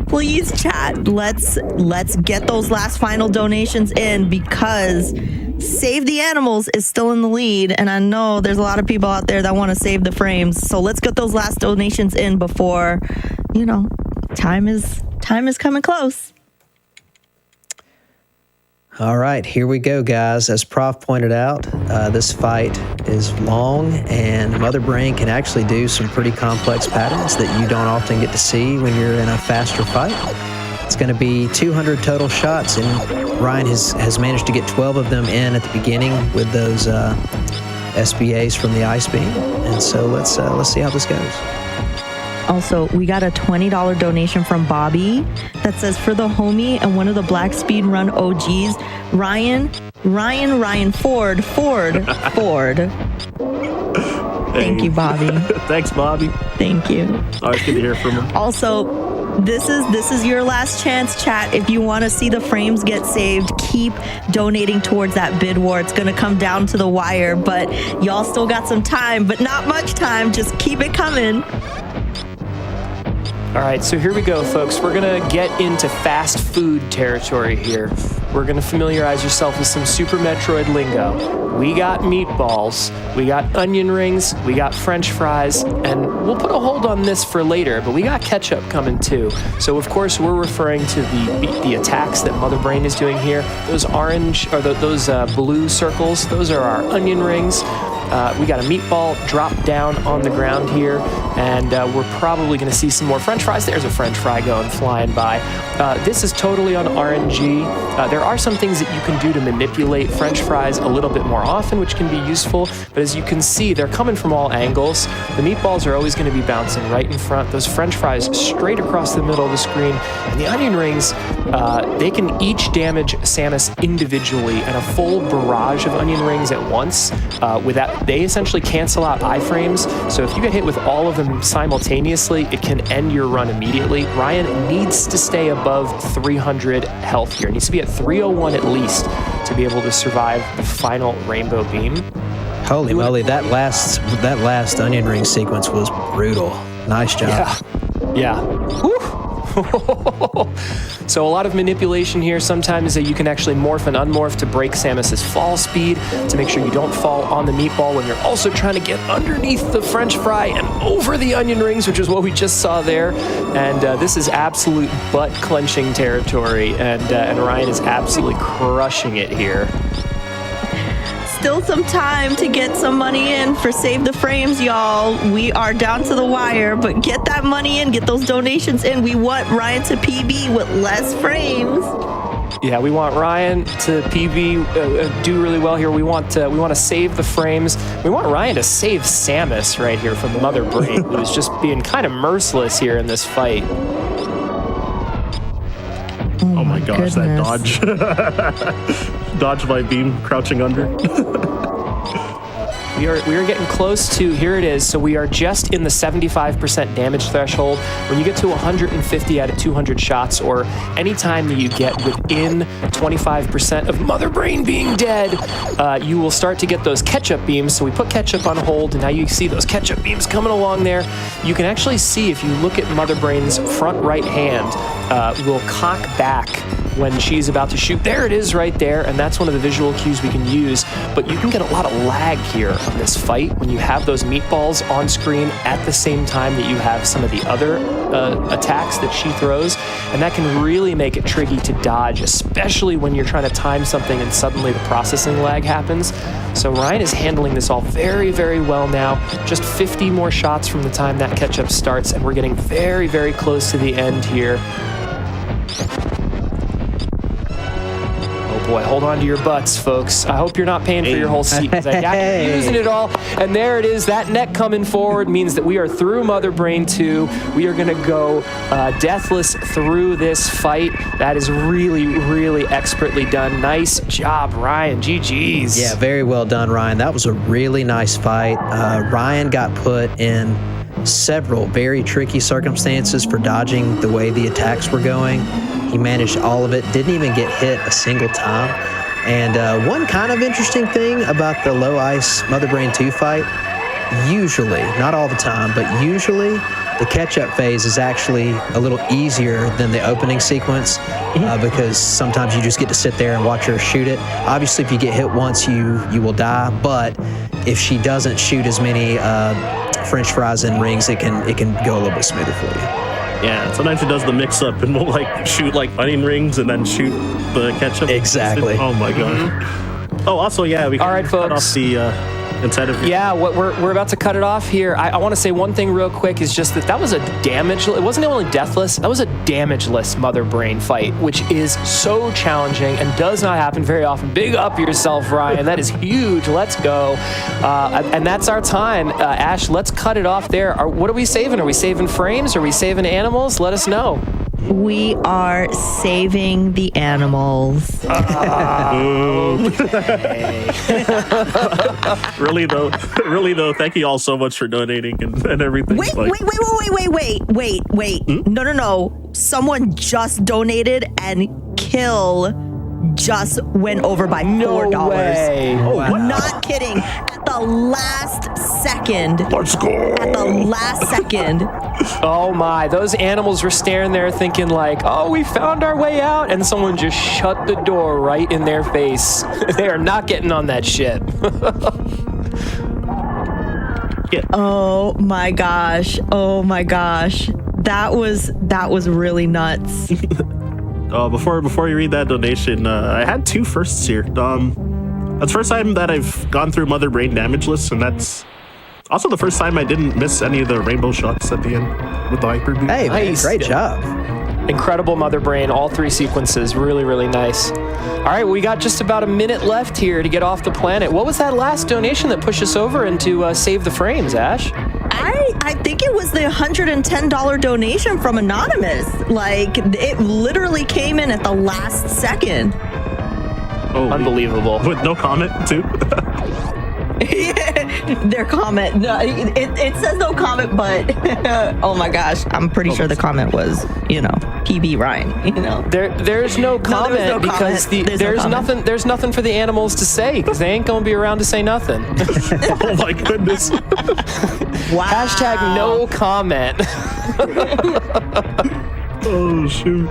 Please, chat. Let's get those last final donations in, because Save the Animals is still in the lead, and I know there's a lot of people out there that want to save the frames. So let's get those last donations in before, time is coming close. All right, here we go, guys. As Prof pointed out, this fight is long, and Mother Brain can actually do some pretty complex patterns that you don't often get to see when you're in a faster fight. It's going to be 200 total shots, and Ryan has managed to get 12 of them in at the beginning with those SBAs from the Ice Beam. And so let's see how this goes. Also, we got a $20 donation from Bobby that says, for the homie and one of the Black Speed Run OGs, Ryan Ford. Thank you, Bobby. Thanks, Bobby. Thank you. Always good to hear from him. Also, This is your last chance, chat. If you want to see the frames get saved, keep donating towards that bid war. It's going to come down to the wire, but y'all still got some time, but not much time. Just keep it coming. All right, so here we go, folks. We're going to get into fast food territory here. We're going to familiarize yourself with some Super Metroid lingo. We got meatballs, we got onion rings, we got French fries, and we'll put a hold on this for later, but we got ketchup coming too. So, of course, we're referring to the attacks that Mother Brain is doing here. Those orange, or those blue circles, those are our onion rings. We got a meatball drop down on the ground here, and we're probably going to see some more French fries. There's a French fry going flying by. This is totally on RNG. There are some things that you can do to manipulate French fries a little bit more often, which can be useful, but as you can see, they're coming from all angles. The meatballs are always going to be bouncing right in front. Those French fries straight across the middle of the screen, and the onion rings, they can each damage Samus individually, and a full barrage of onion rings at once they essentially cancel out iframes, so if you get hit with all of them simultaneously, it can end your run immediately. Ryan needs to stay above 300 health here. He needs to be at 301 at least to be able to survive the final rainbow beam. Holy moly, that last onion ring sequence was brutal. Nice job. Yeah. Woo. So a lot of manipulation here. Sometimes you can actually morph and unmorph to break Samus's fall speed, to make sure you don't fall on the meatball when you're also trying to get underneath the French fry and over the onion rings, which is what we just saw there. And this is absolute butt-clenching territory, and Ryan is absolutely crushing it here. Still some time to get some money in for Save the Frames, y'all. We are down to the wire, but get that money in, get those donations in. We want Ryan to PB with less frames. Yeah, we want Ryan to PB do really well here. We want to save the frames. We want Ryan to save Samus right here from Mother Brain, who's just being kind of merciless here in this fight. Oh my gosh, goodness. That dodge. Dodge my beam, crouching under. We are getting close to, here it is, so we are just in the 75% damage threshold. When you get to 150 out of 200 shots, or any time that you get within 25% of Mother Brain being dead, you will start to get those catch-up beams. So we put ketchup on hold, and now you see those catch-up beams coming along there. You can actually see, if you look at Mother Brain's front right hand, will cock back when she's about to shoot. There it is right there, and that's one of the visual cues we can use. But you can get a lot of lag here on this fight when you have those meatballs on screen at the same time that you have some of the other attacks that she throws, and that can really make it tricky to dodge, especially when you're trying to time something and suddenly the processing lag happens. So Ryan is handling this all very, very well now. Just 50 more shots from the time that catch-up starts, and we're getting very, very close to the end here. Boy, hold on to your butts, folks. I hope you're not paying for your whole seat, because I doubt you're using it all. And there it is. That neck coming forward means that we are through Mother Brain 2. We are going to go deathless through this fight. That is really, really expertly done. Nice job, Ryan. GG's. Yeah, very well done, Ryan. That was a really nice fight. Ryan got put in several very tricky circumstances for dodging the way the attacks were going. He managed all of it, didn't even get hit a single time. And one kind of interesting thing about the low ice Mother Brain 2 fight, usually, not all the time, but usually the catch-up phase is actually a little easier than the opening sequence because sometimes you just get to sit there and watch her shoot it. Obviously, if you get hit once, you will die, but if she doesn't shoot as many French fries and rings, it can go a little bit smoother for you. Yeah, sometimes he does the mix-up and we'll like shoot like onion rings and then shoot the ketchup. Exactly. Oh my gosh. Oh, also, yeah, we can All right, cut folks. off the inside of. Yeah, what we're about to cut it off here. I want to say one thing real quick, is just that was a damage. It wasn't only deathless. That was a damageless Mother Brain fight, which is so challenging and does not happen very often. Big up yourself, Ryan. That is huge. Let's go. And that's our time. Ash, let's cut it off there. What are we saving? Are we saving frames? Are we saving animals? Let us know. We are saving the animals. Really though, thank you all so much for donating and everything. Wait. No. Someone just donated and Kill just went over by $4. No way. Oh, wow. Not kidding. At the last second. Let's go. At the last second. Oh my, those animals were staring there thinking like, oh, we found our way out, and someone just shut the door right in their face. They are not getting on that ship. Oh my gosh. That was really nuts. Before you read that donation, I had 2 firsts here. That's the first time that I've gone through Mother Brain damage lists, and that's also the first time I didn't miss any of the rainbow shots at the end with the hyper boot. Hey, man, Nice. great job. Incredible Mother Brain, all 3 sequences, really, really nice. All right, we got just about a minute left here to get off the planet. What was that last donation that pushed us over into Save the Frames, Ash? I think it was the $110 donation from Anonymous. Like, it literally came in at the last second. Oh, Unbelievable. with no comment too. Their comment, no, it says no comment, but oh my gosh, I'm pretty sure the comment was, PB Ryan, There's no comment no because comment. There's no comment. there's nothing for the animals to say because they ain't gonna be around to say nothing. Oh my goodness. Wow. Hashtag no comment. Oh shoot.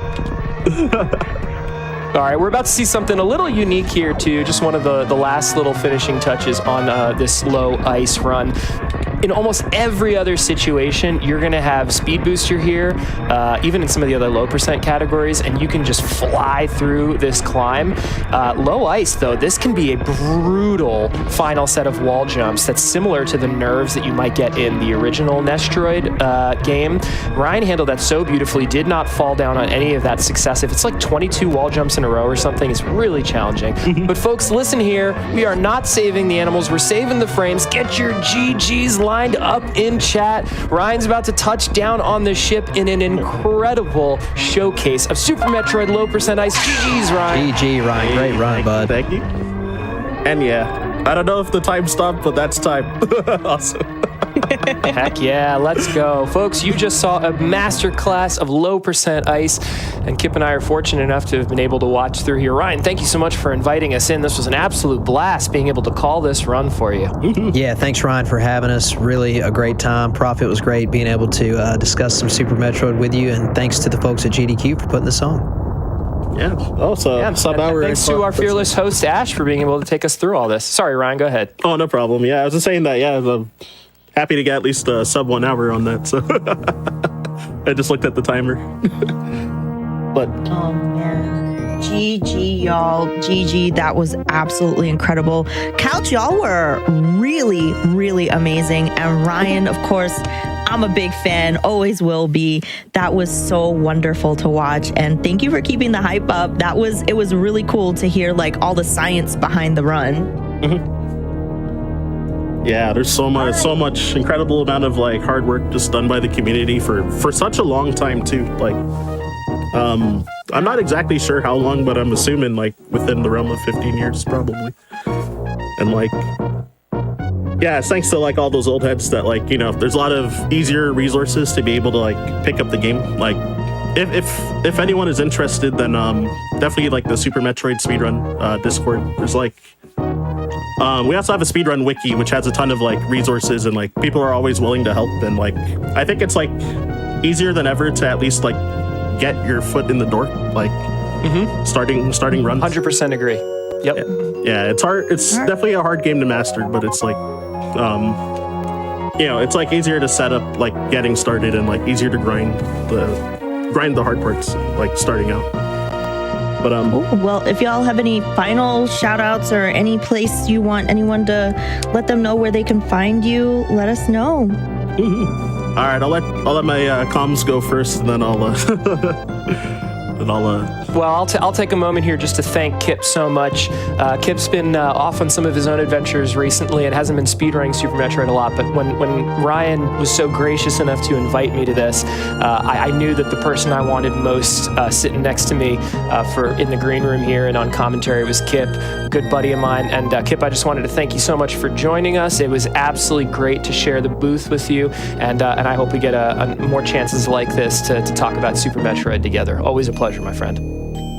All right, we're about to see something a little unique here too. Just one of the last little finishing touches on this low ice run. In almost every other situation, you're going to have speed booster here, even in some of the other low percent categories, and you can just fly through this climb. Low ice, though, this can be a brutal final set of wall jumps that's similar to the nerves that you might get in the original Metroid game. Ryan handled that so beautifully, did not fall down on any of that successive. It's like 22 wall jumps in a row or something. It's really challenging. But folks, listen here. We are not saving the animals. We're saving the frames. Get your GGs lined up in chat. Ryan's about to touch down on the ship in an incredible showcase of Super Metroid Low Percent Ice. GG's, Ryan. GG, Ryan. Great run, bud. Thank you. And yeah, I don't know if the time stopped, but that's time. Awesome. Heck yeah, let's go. Folks, you just saw a masterclass of low percent ice, and Kipp and I are fortunate enough to have been able to watch through here. Ryan, thank you so much for inviting us in. This was an absolute blast being able to call this run for you. Yeah, thanks, Ryan, for having us. Really a great time. Prof, it was great being able to discuss some Super Metroid with you, and thanks to the folks at GDQ for putting this on. Yeah. Also, And thanks to our fearless host, Ash, for being able to take us through all this. Sorry, Ryan, go ahead. Oh, no problem. Yeah, I was just saying that. Yeah, I'm happy to get at least sub 1 hour on that. So I just looked at the timer. But Oh man. GG, y'all. GG. That was absolutely incredible. Couch, y'all were really, really amazing. And Ryan, of course, I'm a big fan, always will be. That was so wonderful to watch. And thank you for keeping the hype up. It was really cool to hear like all the science behind the run. yeah, there's so much incredible amount of like hard work just done by the community for such a long time too. Like, I'm not exactly sure how long, but I'm assuming like within the realm of 15 years probably. And like, yeah, it's thanks to like all those old heads that like, there's a lot of easier resources to be able to like pick up the game. Like, if anyone is interested, then definitely like the Super Metroid speedrun Discord. There's like, we also have a speedrun wiki, which has a ton of like resources, and like people are always willing to help. And like, I think it's like easier than ever to at least like get your foot in the door, like starting runs. 100% agree. Yep. Yeah, it's hard. It's definitely a hard game to master, but it's like, it's like easier to set up, like getting started, and like easier to grind the hard parts, like starting out. But Well, if y'all have any final shout outs or any place you want anyone to let them know where they can find you, let us know. all right, I'll let my comms go first, and then I'll And I'll Well, I'll take a moment here just to thank Kipp so much. Kipp's been off on some of his own adventures recently and hasn't been speedrunning Super Metroid a lot, but when Ryan was so gracious enough to invite me to this, I knew that the person I wanted most sitting next to me in the green room here and on commentary was Kipp, good buddy of mine. And Kipp, I just wanted to thank you so much for joining us. It was absolutely great to share the booth with you, and I hope we get more chances like this to talk about Super Metroid together. Always a pleasure, my friend.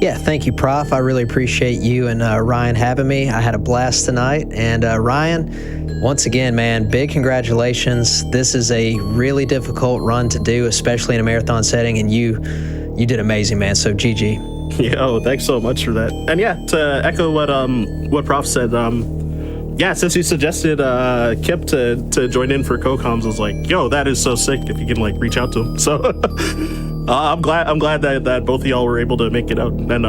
Yeah, thank you, Prof. I really appreciate you and Ryan having me. I had a blast tonight. And Ryan, once again, man, big congratulations. This is a really difficult run to do, especially in a marathon setting, and you did amazing, man. So GG. Yeah, thanks so much for that. And yeah, to echo what Prof said, yeah, since you suggested Kipp to join in for co-coms, I was like, yo, that is so sick if you can like reach out to him. So I'm glad that both of y'all were able to make it out. And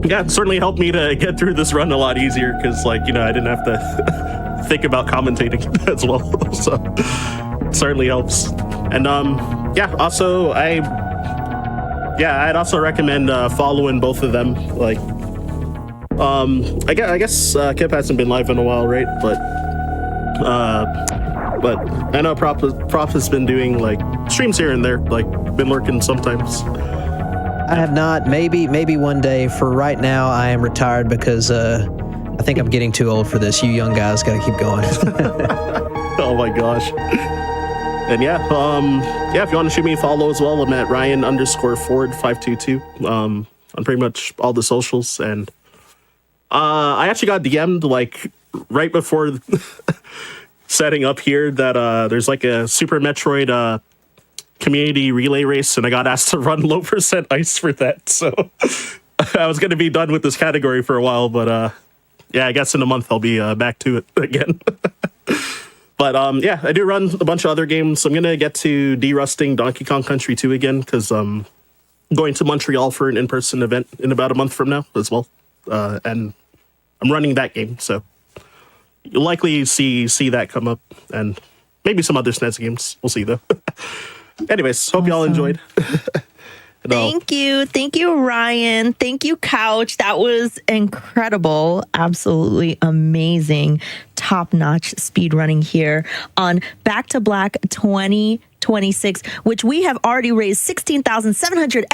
yeah, it certainly helped me to get through this run a lot easier because like, you know, I didn't have to think about commentating as well. So it certainly helps. And yeah, also I'd also recommend following both of them. Like I guess Kipp hasn't been live in a while, right? But I know Prof has been doing like streams here and there, like been lurking sometimes. I have not. Maybe one day. For right now, I am retired because I think I'm getting too old for this. You young guys got to keep going. Oh my gosh. And yeah, if you want to shoot me a follow as well, I'm at Ryan_Ford522 on pretty much all the socials. And I actually got DM'd like right before setting up here that there's like a Super Metroid community relay race, and I got asked to run low percent ice for that. So I was going to be done with this category for a while, but yeah, I guess in a month I'll be back to it again. But yeah, I do run a bunch of other games. I'm going to get to derusting Donkey Kong Country 2 again because I'm going to Montreal for an in-person event in about a month from now as well. And I'm running that game, so you'll likely see that come up, and maybe some other SNES games. We'll see, though. Anyways, hope y'all enjoyed. Thank you, Ryan. Thank you, Couch. That was incredible. Absolutely amazing. Top-notch speedrunning here on Back to Black 2026, which we have already raised $16,700